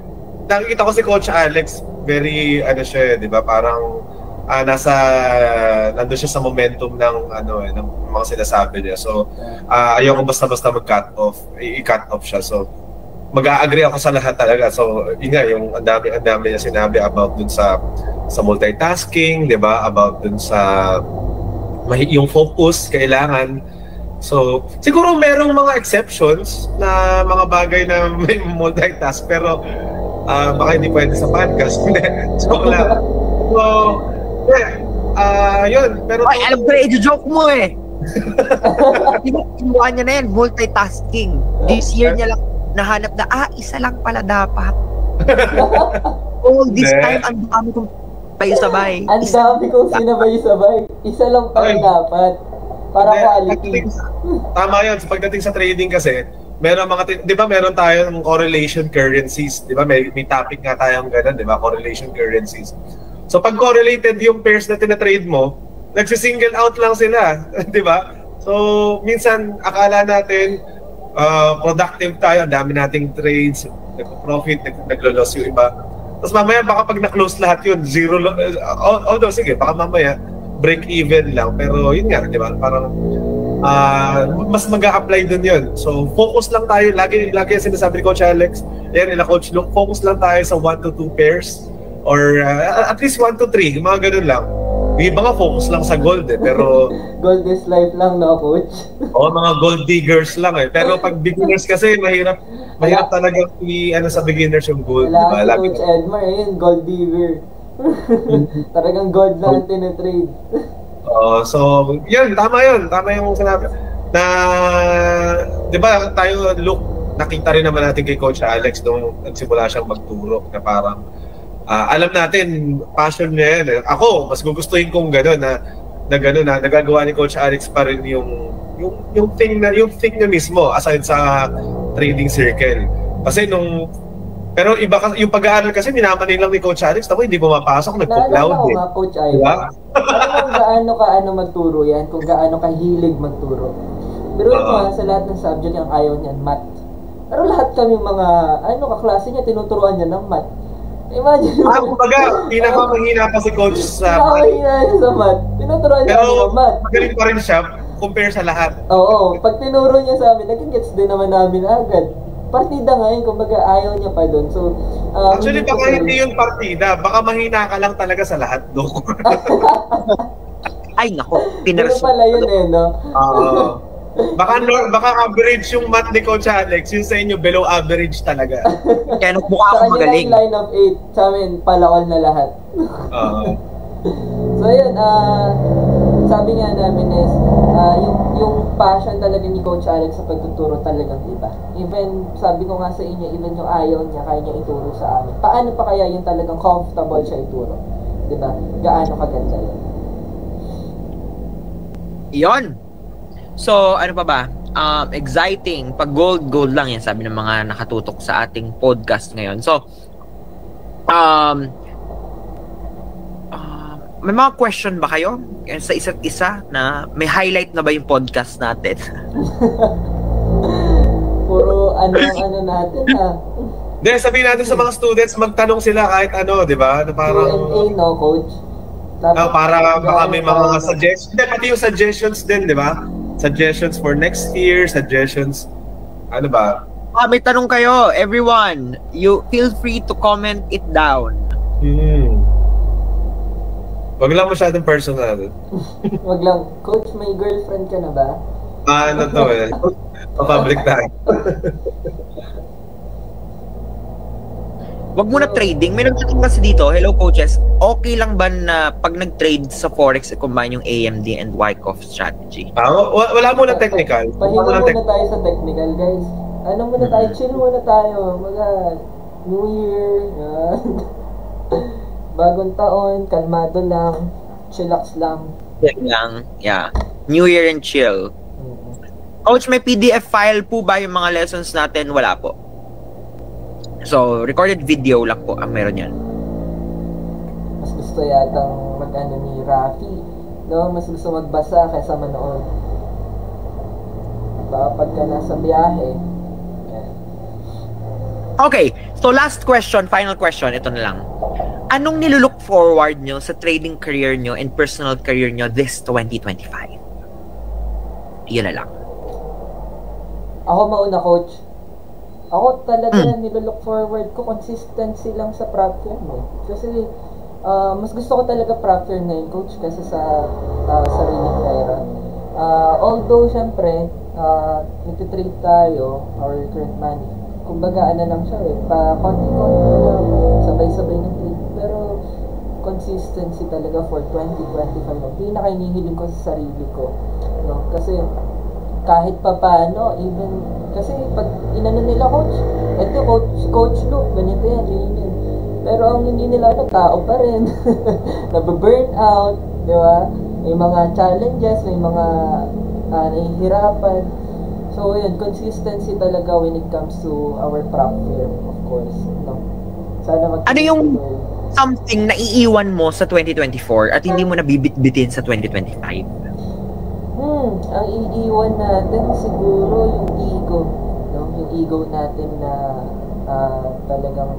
Nakikita ko si Coach Alex, very, siya, di ba, parang, nandun siya sa momentum ng ng mga sinasabi niya. So ayoko basta-basta mag-cut off, i-cut off siya. So mag-a-agree ako sa lahat talaga. So yung ang dami niya sinabi about dun sa multitasking, 'di ba? About dun sa yung focus kailangan. So siguro merong mga exceptions na mga bagay na may multitask, pero baka hindi pwede sa podcast. So yun. Pero ay, alam ko na, i-joke mo eh. Di ba, kinuha niya na yan, multitasking. This year niya lang nahanap na, isa lang pala dapat. All this time, ang dami kong sabay. Ang dami kong sinabay-sabay. Isa lang pala dapat. Para quality. Tama yun. Pagdating sa trading kasi, meron di ba meron tayong correlation currencies? Di ba may topic nga tayong ganun, di ba? Correlation currencies. So pag correlated yung pairs na tina-trade mo, nagsi-single out lang sila, 'di ba? So minsan akala natin productive tayo, dami nating trades, nagpo-profit, naglo-loss yung iba. Tapos mamaya baka pag na-close lahat yun, zero, although sige, baka mamaya break even lang, pero yun nga, 'di ba? Parang mas mag-a-apply dun yun. So focus lang tayo, lagi sinasabi ni Coach Alex, yan nila Coach Luke, focus lang tayo sa 1 to 2 pairs. Or at least 1 to 3, mga ganun lang. Yung iba nga focus lang sa gold pero... Gold is life lang, no, Coach? Mga gold diggers lang eh. Pero pag beginners kasi, mahirap talaga sa beginners yung gold. Wala si Coach Edmar, gold digger. Talagang gold lang ang tinitrade. So, yun, tama yung sinabi. Na, di ba, tayo, nakita rin naman natin kay Coach Alex nung nagsimula siyang magturo na parang alam natin, passion niya yan. Ako, mas gugustuhin kong gano'n na nagagawa ni Coach Alex pa rin yung thing na mismo aside sa trading circle. Kasi pero iba kasi yung pag-aaral kasi minamanin lang ni Coach Alex, tapos hindi pumapasok, nagpo-cloud eh. Nga, Coach Ivan. Kung gaano ka magturo yan, kung gaano ka hilig magturo. Pero sa lahat ng subject ang ayaw niyan, math. Pero lahat kami mga kaklase niya, tinuturuan niya ng math. Imagine mo. Kumbaga, pinakamahina pa si Coach sa math. Pinakamahina niya sa math. Tinuturuan niya ng math. Pero magaling pa rin siya compare sa lahat. Oo. Pag tinuro niya sa amin, naging gets din naman namin agad. Partida ngayon, kumbaga ayaw niya pa doon. So, actually, baka hindi yung partida. Baka mahina ka lang talaga sa lahat doon. Ay, nako. Pero pala yun no? Baka average yung math ni Coach Alex, yung sa inyo below average talaga. Kaya mukha ako magaling. Sa line of 8, sa amin, palaol na lahat. So yun, sabi nga namin is, yung passion talaga ni Coach Alex sa pagtuturo talagang iba. Even, sabi ko nga sa inyo, even yung ayaw niya, kaya niya ituro sa amin. Paano pa kaya yung talagang comfortable siya ituro? Diba? Gaano kaganda yun? Yon. So, ano pa ba? Exciting. Pag gold lang yan, sabi ng mga nakatutok sa ating podcast ngayon. So, may mga question ba kayo sa isa't isa na may highlight na ba yung podcast natin? Puro ano natin ha. Hindi, sabihin natin sa mga students, magtanong sila kahit ano, di ba? Parang Q&A, no, Coach? Para baka may mga suggestions. Pati yung suggestions din, di ba? Suggestions for next year, suggestions, ano ba? May tanong kayo, everyone. You feel free to comment it down. Wag lang masyadong personal. Wag lang. Coach, may girlfriend ka na ba? Ano to eh. Public tayo. Wag mo na trading. May nagtatanong kasi dito, hello coaches, okay lang ba na pag nag-trade sa Forex, combine yung AMD and Wyckoff strategy? Wala muna technical. Pahinga muna tayo sa technical, guys. Ano muna tayo? Chill muna tayo. New Year. Bagong taon, kalmado lang. Chillax lang. Chill lang. Yeah. New Year and chill. Coach, may PDF file po ba yung mga lessons natin? Wala po. So, recorded video lang po ang meron yan. mas gusto yatang mag-ano ni Rafi, no? Mas gusto magbasa kaysa manood. Diba? Pagka nasa biyahe. Yan. Okay, so last question, final question, ito na lang. Anong nilulook forward nyo sa trading career nyo and personal career nyo this 2025? Yun na lang. Ako mauna, coach. Ako talaga nilulook forward ko, consistency lang sa prop firm eh. Kasi mas gusto ko talaga prop firm na yun, coach, kasi sa sariling pera. Although, syempre, nagtitrade tayo, our current money, kumbaga ano lang siya eh, konti-konti lang, sabay-sabay ng trade. Pero, consistency talaga for 2025 ang pinaka-inihiling ko sa sarili ko. No? Kasi, kahit pa paano, even, kasi pag inano nila coach, eto coach Luke, ganito yan, ganyan. Pero ang hindi nila tao pa rin. Nababurn out, di ba? May mga challenges, may mga nahihirapan. So yun, consistency talaga when it comes to our prop firm, of course. No? Sana ano yung something na iiwan mo sa 2024 at hindi mo na bibit-bitin sa 2025? Ang iiwan natin siguro yung ego, no? Yung ego natin na talagang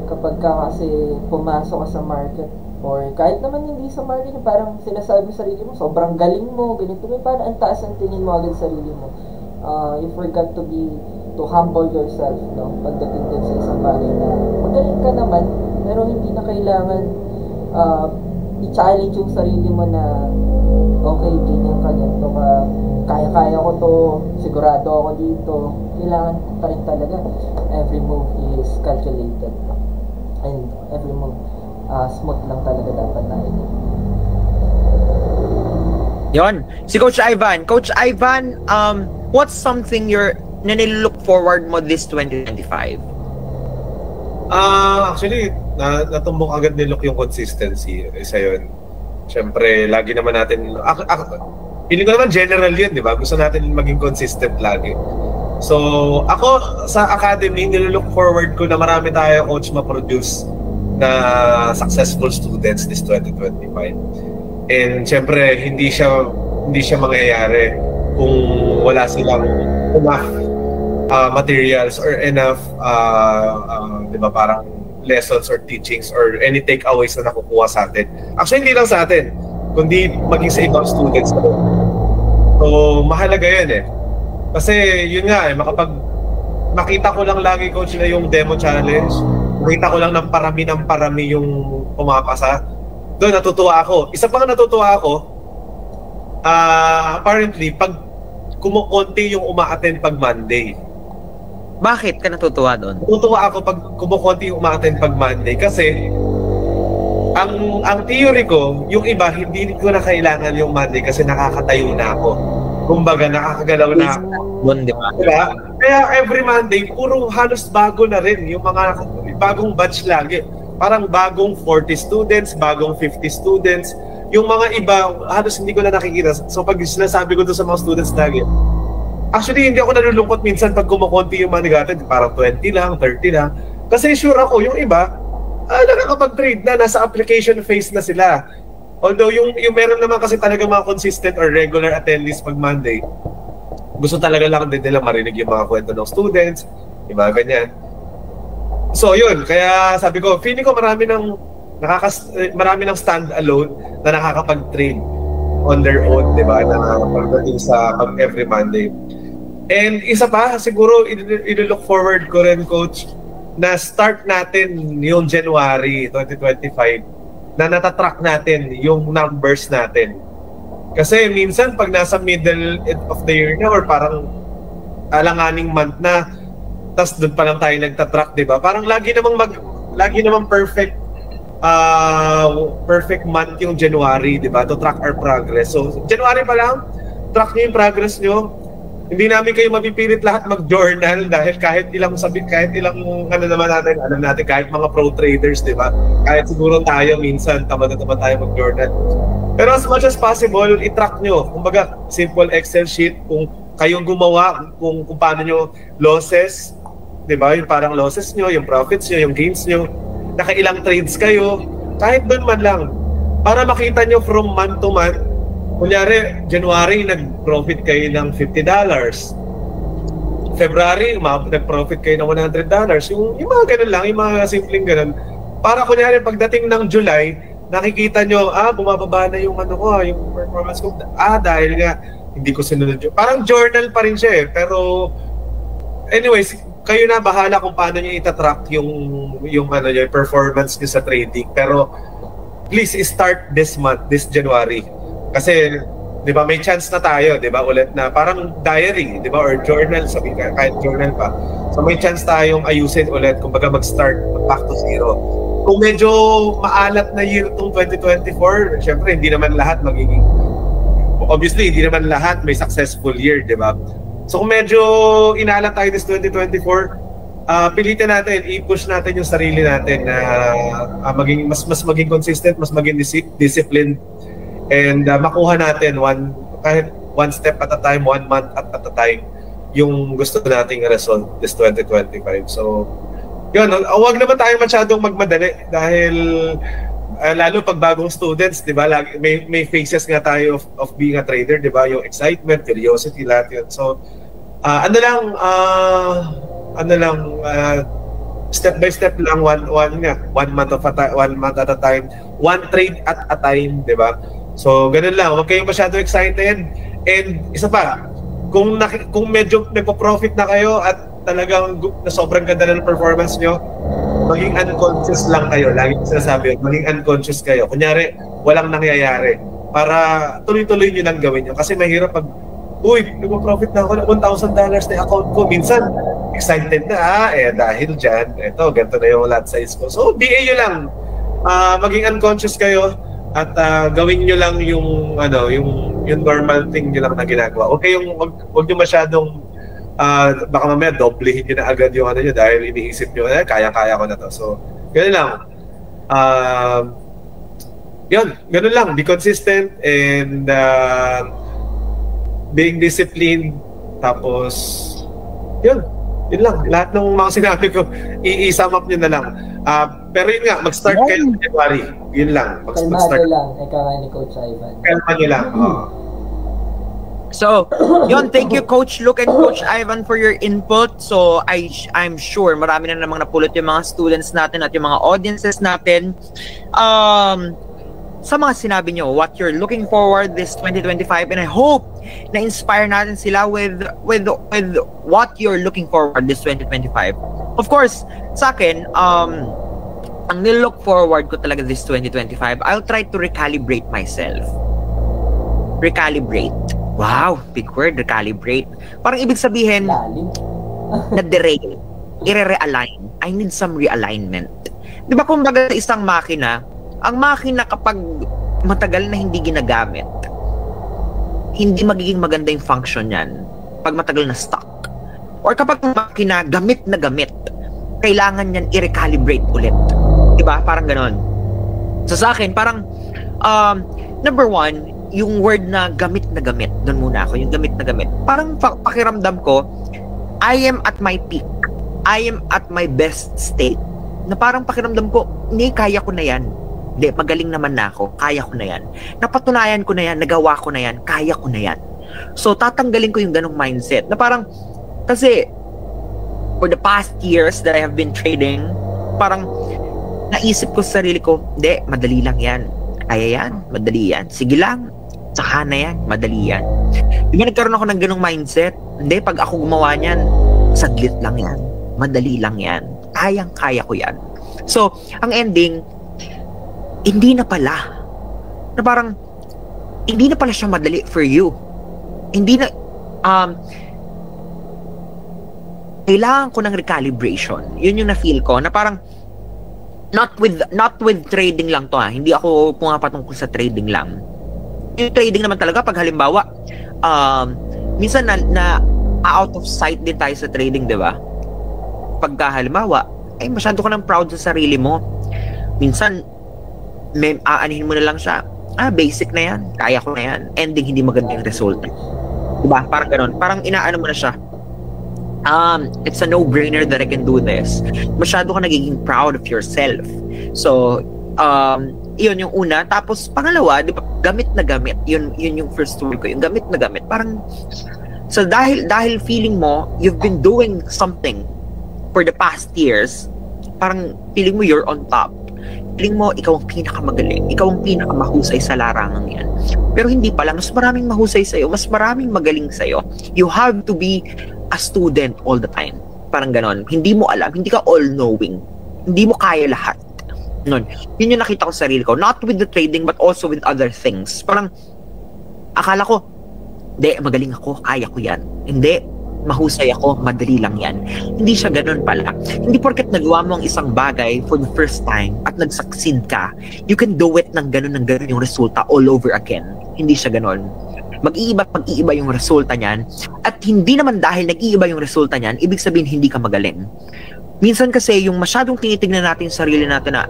kapag ka kasi pumasok ka sa market or kahit naman hindi sa market, parang sinasabi sa sarili mo, sobrang galing mo, ganito, may parang ang taas ang tingin mo agad sa sarili mo. You forgot to humble yourself, no? Pagdating din sa isang bagay na magaling ka naman, pero hindi na kailangan i-challenge yung sarili mo na okay, ganyan ka, ganito ka, kaya-kaya ko to, sigurado ako dito. Kailangan pa rin talaga. Every move is calculated. And every move, smooth lang talaga dapat tayo. Yon, si Coach Ivan. Coach Ivan, what's something na nilook forward mo this 2025? Actually, natumbok agad ni Luke yung consistency. Isa yun. Siyempre, lagi naman natin, feeling ko naman general yun, di ba? Gusto natin maging consistent lagi. So, ako sa academy, nilook forward ko na marami tayo coach ma-produce na successful students this 2025. And siyempre, hindi siya mangyayari kung wala silang enough materials or enough, di ba, parang lessons or teachings or any takeaways na nakukuha sa atin. Actually, hindi lang sa atin, kundi maging sa ibang students na rin. So, mahalaga yun eh. Kasi yun nga eh, makita ko lang lagi coach na yung demo challenge, makita ko lang ng parami yung pumapasa. Doon natutuwa ako. Isa pang natutuwa ako, apparently, pag kumukonti yung uma-attend pag Monday. Bakit ka natutuwa doon? Natutuwa ako pag kumukonti yung uma-attend pag Monday kasi ang theory ko, yung iba, hindi ko na kailangan yung Monday kasi nakakatayo na ako. Kumbaga, nakakagalaw na ako. Diba? Kaya every Monday, puro halos bago na rin. Yung mga bagong batch lagi. Parang bagong 40 students, bagong 50 students. Yung mga iba, halos hindi ko na nakikita. So pag sinasabi ko doon sa mga students lagi, actually, hindi ako nalulungkot minsan pag kumukonti yung mga nag-attend. Parang 20 lang, 30 lang. Kasi sure ako, yung iba, nakakapag-trade na, nasa application phase na sila. Although yung meron naman kasi talaga mga consistent or regular attendees pag Monday, gusto talaga lang din nila marinig yung mga kwento ng students, yung mga ganyan. So yun, kaya sabi ko, feeling ko marami ng stand-alone na nakakapag-trade on their own, di ba? Na pagdating sa every Monday. And isa pa, siguro i-look forward ko rin, Coach, na start natin yung January 2025 na natatrack natin yung numbers natin. Kasi minsan pag nasa middle of the year na or parang alanganing month na, tas doon pa lang tayo nagtatrack, di ba? Parang lagi namang perfect month yung January, di ba? To track our progress. So, January pa lang, track niyo yung progress niyo. Hindi namin kayo mapipilit lahat mag-journal dahil kahit ilang ano naman natin, alam natin, kahit mga pro traders, di ba? Kahit siguro tayo minsan, tamad tayo mag-journal. Pero as much as possible, i-track nyo. Kumbaga, simple Excel sheet, kung kayong gumawa, kung paano nyo losses, di ba? Yung parang losses nyo, yung profits nyo, yung gains nyo, nakailang trades kayo, Kahit doon man lang. Para makita nyo from month to month, kunyari, January, nag-profit kayo ng $50. February, nag-profit kayo ng $100. Yung mga ganun lang, yung mga simpleng ganun. Para kunyari, pagdating ng July, nakikita nyo, bumababa na yung yung performance ko. Dahil nga, hindi ko sinunod yun. Parang journal pa rin siya eh. Pero, anyways, kayo na bahala kung paano nyo itatrack yung performance nyo sa trading. Pero, please start this month, this January. Kasi, di ba, may chance na tayo, di ba, ulit na parang diary, di ba, or journal, sabi ka, kahit journal pa. So, may chance tayong ayusin ulit, kumbaga mag-start, back to zero. Kung medyo maalat na year itong 2024, syempre, hindi naman lahat magiging, obviously, hindi naman lahat may successful year, di ba? So, kung medyo inalat tayo this 2024, pilitin natin, i-push natin yung sarili natin na maging mas maging consistent, mas maging disciplined, and makuha natin kahit one step at a time, 1 month at a time, yung gusto nating result this 2025. So, yun, huwag naman tayo masyadong magmadali dahil lalo pag bagong students, di ba, may phases nga tayo of being a trader, di ba, yung excitement, curiosity, lahat yun. So, step by step lang, one month at a time, one trade at a time, di ba? So, ganun lang. Huwag kayong masyado excited. And isa pa, kung medyo nagpo-profit na kayo at talagang na sobrang ganda ng performance nyo, maging unconscious lang kayo. Lagi ko sinasabi yun, maging unconscious kayo. Kunyari, walang nangyayari. Para tuloy-tuloy nyo lang gawin nyo. Kasi mahirap pag, nagpo-profit na ako ng $1,000 na account ko. Minsan, excited na, dahil dyan, ganito na yung lot size ko. So, BA nyo lang. Maging unconscious kayo. At gawin nyo lang yung normal thing nyo lang na ginagawa. Okay, wag nyo masyadong baka mamaya doblehin nyo na agad yung nyo dahil iniisip nyo, kaya-kaya ko na to. So, ganun lang. Ganun lang. Be consistent and being disciplined. Tapos, yun lang. Lahat ng mga sinabi ko, i-sum up nyo na lang. Pero yun nga, mag-start kayo sa January. Yun lang. Kalmado lang. Ikaw ni Coach Ivan. Kalmado lang. So, yun, thank you Coach Luke and Coach Ivan for your input. So, I'm sure marami na namang napulot yung mga students natin at yung mga audiences natin. Sa mga sinabi nyo, what you're looking forward this 2025, and I hope na-inspire natin sila with what you're looking forward this 2025. Of course, sa akin, ang nilook forward ko talaga this 2025, I'll try to recalibrate myself. Recalibrate. Wow, big word, recalibrate. Parang ibig sabihin, na-derail, i-realign. I need some realignment. Di ba kumbaga sa isang makina, ang makina kapag matagal na hindi ginagamit, hindi magiging maganda yung function yan pag matagal na stuck. Or kapag makina gamit na gamit, kailangan yan i-recalibrate ulit. Diba? Parang ganon. So sa akin, parang number one, yung word na gamit, doon muna ako, yung gamit na gamit. Parang pakiramdam ko, I am at my peak. I am at my best state. Na parang pakiramdam ko, kaya ko na yan. Hindi, magaling naman na ako. Kaya ko na yan. Napatunayan ko na yan. Nagawa ko na yan. Kaya ko na yan. So, tatanggalin ko yung ganong mindset. Na parang, kasi, for the past years that I have been trading, parang, naisip ko sa sarili ko, hindi, madali lang yan. Kaya yan. Madali yan. Sige lang. Saka na yan. Madali yan. Di ba nagkaroon ako ng ganong mindset? Hindi, pag ako gumawa niyan, saglit lang yan. Madali lang yan. Kayang-kaya ko yan. So, ang ending, hindi na pala. Na parang, hindi na pala siya madali for you. Hindi na, kailangan ko ng recalibration. Yun yung na-feel ko, na parang, not with trading lang to Hindi ako pumapatungkol sa trading lang. Yung trading naman talaga, pag halimbawa, minsan na out of sight din tayo sa trading, di ba? Pagka halimbawa, masyado ka nang proud sa sarili mo. Minsan, aanihin mo na lang siya, basic na yan, kaya ko na yan, ending hindi maganda yung result. Diba? Parang ganun. Parang inaano mo na siya. It's a no-brainer that I can do this. Masyado ka nagiging proud of yourself. So, Yun yung una. Tapos pangalawa, di ba, gamit na gamit. Yun yung first tool ko, yung gamit na gamit. Parang, so dahil feeling mo, you've been doing something for the past years, parang feeling mo you're on top. Feeling mo, ikaw ang pinakamagaling. Ikaw ang pinakamahusay sa larangang yan. Pero hindi pala, mas maraming mahusay sa'yo, mas maraming magaling sa'yo. You have to be a student all the time. Parang ganon. Hindi mo alam, hindi ka all-knowing. Hindi mo kaya lahat. Nun. Yun yung nakita ko sa sarili ko. Not with the trading, but also with other things. Parang, akala ko, hindi, magaling ako, kaya ko yan. Hindi, mahusay ako, madali lang yan. Hindi siya ganun pala. Hindi porket nagawa mo ang isang bagay for the first time at nag-succeed ka, you can do it ng ganun yung resulta all over again. Hindi siya ganun. Mag-iiba yung resulta niyan, at hindi naman dahil nag-iiba yung resulta niyan, ibig sabihin hindi ka magaling. Minsan kasi yung masyadong tinitignan natin yung sarili natin na,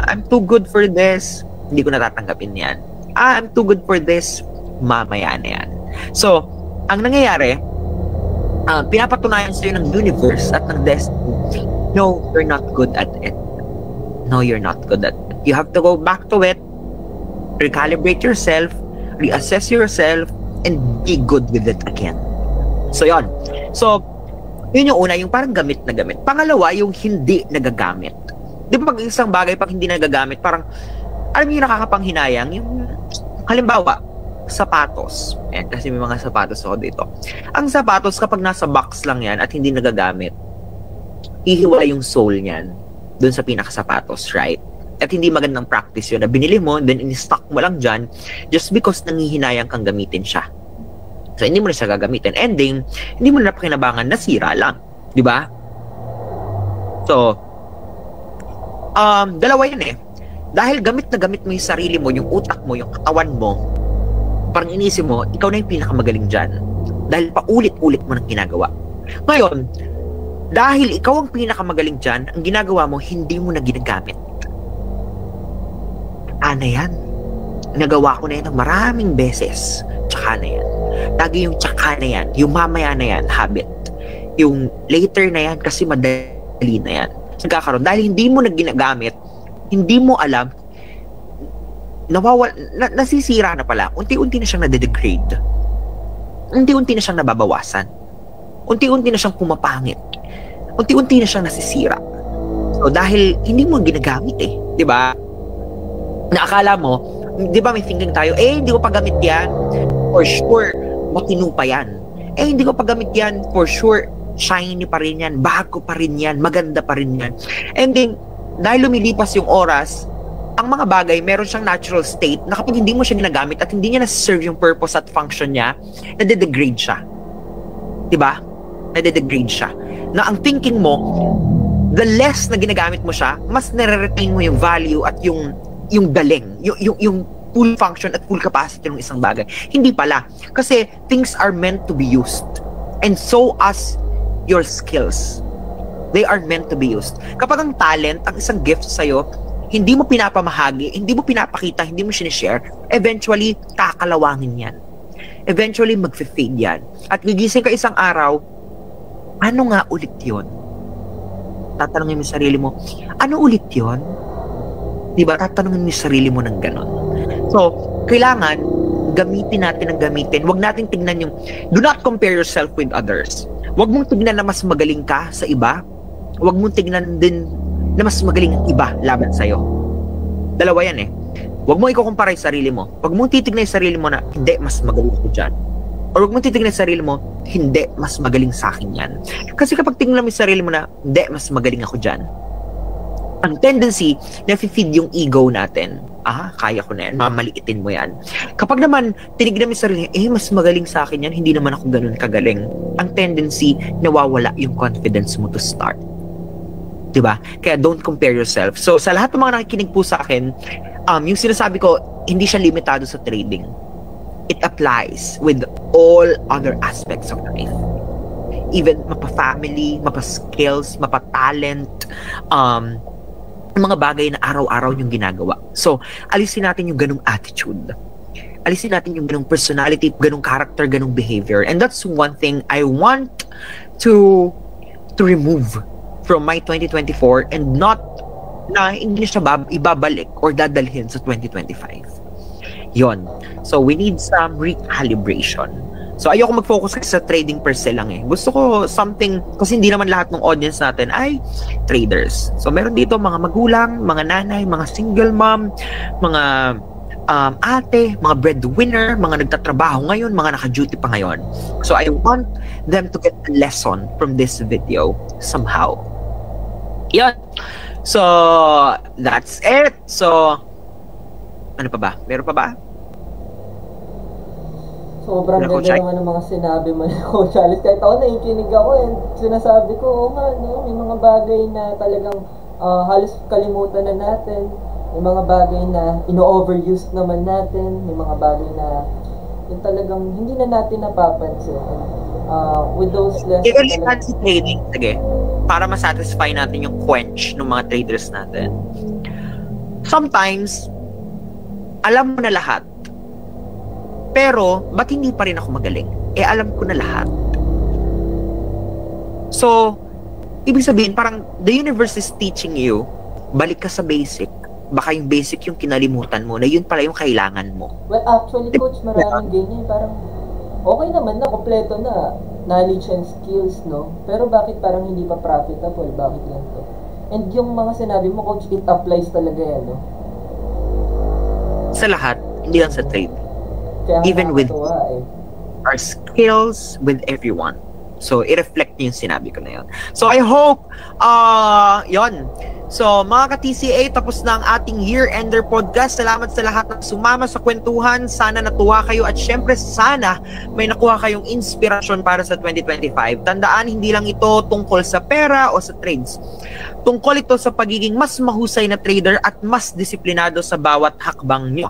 I'm too good for this, hindi ko natatanggapin yan. I'm too good for this, mamaya na yan. So, ang nangyayari, pinapatunayan sa'yo ng universe at ng destiny, no, you're not good at it. No, you're not good at it. You have to go back to it, recalibrate yourself, reassess yourself, and be good with it again. So, yun. So, yun yung una, yung parang gamit na gamit. Pangalawa, yung hindi nagagamit. Di ba pag isang bagay pag hindi nagagamit, parang, alam mo yung nakakapanghinayang, yung, halimbawa, sapatos. Ayan, kasi may mga sapatos ako dito. Ang sapatos, kapag nasa box lang yan at hindi nagagamit, ihiwala yung sole niyan dun sa pinakasapatos, right? At hindi magandang practice yun na binili mo, then in-stock mo lang dyan just because nangihinayang kang gamitin siya. So, hindi mo na siya gagamitin. Ending, hindi mo na pakinabangan, nasira lang. Di ba? So, dalawa yan eh. Dahil gamit na gamit mo yung sarili mo, yung utak mo, yung katawan mo, parang inisip mo, ikaw na yung pinakamagaling dyan. Dahil paulit-ulit mo nang ginagawa. Ngayon, dahil ikaw ang pinakamagaling dyan, ang ginagawa mo, hindi mo na ginagamit. Ano yan? Nagawa ko na yan ng maraming beses. Tsaka na yan. Lagi yung tsaka na yan. Yung mamaya na yan, habit. Yung later na yan, kasi madali na yan. Nagkakaroon. Dahil hindi mo na ginagamit, hindi mo alam, nasisira na pala. Unti-unti na siyang nade-degrade. Unti-unti na siyang nababawasan. Unti-unti na siyang pumapangit. Unti-unti na siyang nasisira. So, dahil hindi mo ginagamit eh. Di ba? Naakala mo, di ba may thinking tayo, hindi ko pa gamit yan. For sure, matino pa yan. Hindi ko pa gamit yan. For sure, shiny pa rin yan. Bago pa rin yan. Maganda pa rin yan. And then, dahil lumilipas yung oras, ang mga bagay, meron siyang natural state na kapag hindi mo siya ginagamit at hindi niya na-serve yung purpose at function niya, nade-degrade siya. Diba? Nade-degrade siya. Na ang thinking mo, the less na ginagamit mo siya, mas nare-retain mo yung value at yung galing, yung full function at full capacity ng isang bagay. Hindi pala. Kasi things are meant to be used. And so as your skills. They are meant to be used. Kapag ang talent, ang isang gift sa'yo, hindi mo pinapamahagi, hindi mo pinapakita, hindi mo sinishare, eventually, kakalawangin yan. Eventually, mag-fade yan. At gigising ka isang araw, ano nga ulit yun? Tatanungin mo yung sarili mo, ano ulit yun? Diba? Tatanungin mo yung sarili mo ng ganon. So, kailangan, gamitin natin ang gamitin. Huwag natin tignan yung, do not compare yourself with others. Huwag mong tignan na mas magaling ka sa iba. Huwag mong tignan din na mas magaling ang iba laban sa'yo. Dalawa yan eh. Huwag mo ikukumpara yung sarili mo. Huwag mong titignan yung sarili mo na, hindi, mas magaling ako dyan. Or huwag mong titignan yung sarili mo, hindi, mas magaling sa akin yan. Kasi kapag tignan mo yung sarili mo na, hindi, mas magaling ako dyan, ang tendency na feed yung ego natin, kaya ko na yan, mamaliitin mo yan. Kapag naman, tinignan mo yung sarili, mas magaling sa akin yan, hindi naman ako ganun kagaling. Ang tendency, nawawala yung confidence mo to start. Diba? Kaya don't compare yourself. So, sa lahat ng mga nakikinig po sa akin, yung sinasabi ko, hindi siya limitado sa trading. It applies with all other aspects of life. Even mapa-family, mapa-skills, mapa-talent, mga bagay na araw-araw yung ginagawa. So, alisin natin yung ganung attitude. Alisin natin yung ganung personality, ganung character, ganung behavior. And that's one thing I want to remove from my 2024 and not na hindi siya ibabalik or dadalhin sa 2025. Yon. So, we need some recalibration. So, ayoko mag-focus kasi sa trading per se lang eh. Gusto ko something, kasi hindi naman lahat ng audience natin ay traders. So, meron dito mga magulang, mga nanay, mga single mom, mga ate, mga breadwinner, mga nagtatrabaho ngayon, mga naka-duty pa ngayon. So, I want them to get a lesson from this video somehow. Yan. So, that's it. So, ano pa ba? Meron pa ba? Sobrang ganda naman ng mga sinabi mo ni Coach Alex. Kahit ako naikinig ako and sinasabi ko, oo nga, no? May mga bagay na talagang halos kalimutan na natin. May mga bagay na ino-overuse naman natin. May mga bagay na yung talagang hindi na natin napapansin. With those lessons... Ikulitan si trading, sige, para masatisfy natin yung quench ng mga traders natin. Sometimes, alam mo na lahat. Pero, ba't hindi pa rin ako magaling? Alam ko na lahat. So, ibig sabihin, parang the universe is teaching you, balik ka sa basic. Baka yung basic yung kinalimutan mo, na yun pala yung kailangan mo. Well, actually, Coach, maraming ganyan. Parang, okay naman na, kompleto na, knowledge and skills, no? Pero bakit parang hindi pa profitable? Bakit yan to? And yung mga sinabi mo, Coach, it applies talaga yan, no? Sa lahat, hindi lang sa trade. Kaya even with eh. our skills, with everyone. So, i-reflect niyo yung sinabi ko na yun. So, I hope, yun. So, mga ka-TCA, tapos na ang ating year-ender podcast. Salamat sa lahat ng sumama sa kwentuhan. Sana natuwa kayo at syempre sana may nakuha kayong inspirasyon para sa 2025. Tandaan, hindi lang ito tungkol sa pera o sa trades. Tungkol ito sa pagiging mas mahusay na trader at mas disiplinado sa bawat hakbang nyo.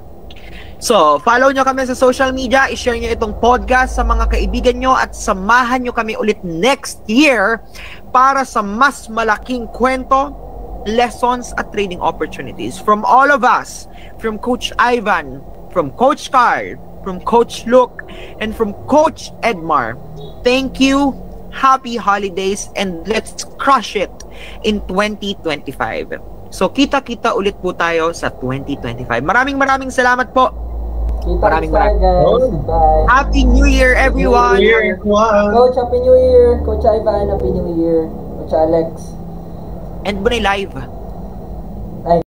So, follow nyo kami sa social media, i-share nyo itong podcast sa mga kaibigan nyo at samahan nyo kami ulit next year para sa mas malaking kwento, lessons at trading opportunities from all of us, from Coach Ivan, from Coach Carl, from Coach Luke, and from Coach Edmar. Thank you, happy holidays, and let's crush it in 2025. So, kita-kita ulit po tayo sa 2025. Maraming salamat po. Maraming guys. Goodbye. Happy New Year, everyone. New Year, everyone. Coach, Happy New Year. Coach Ivan, Happy New Year. Coach Alex. And Bunay Live.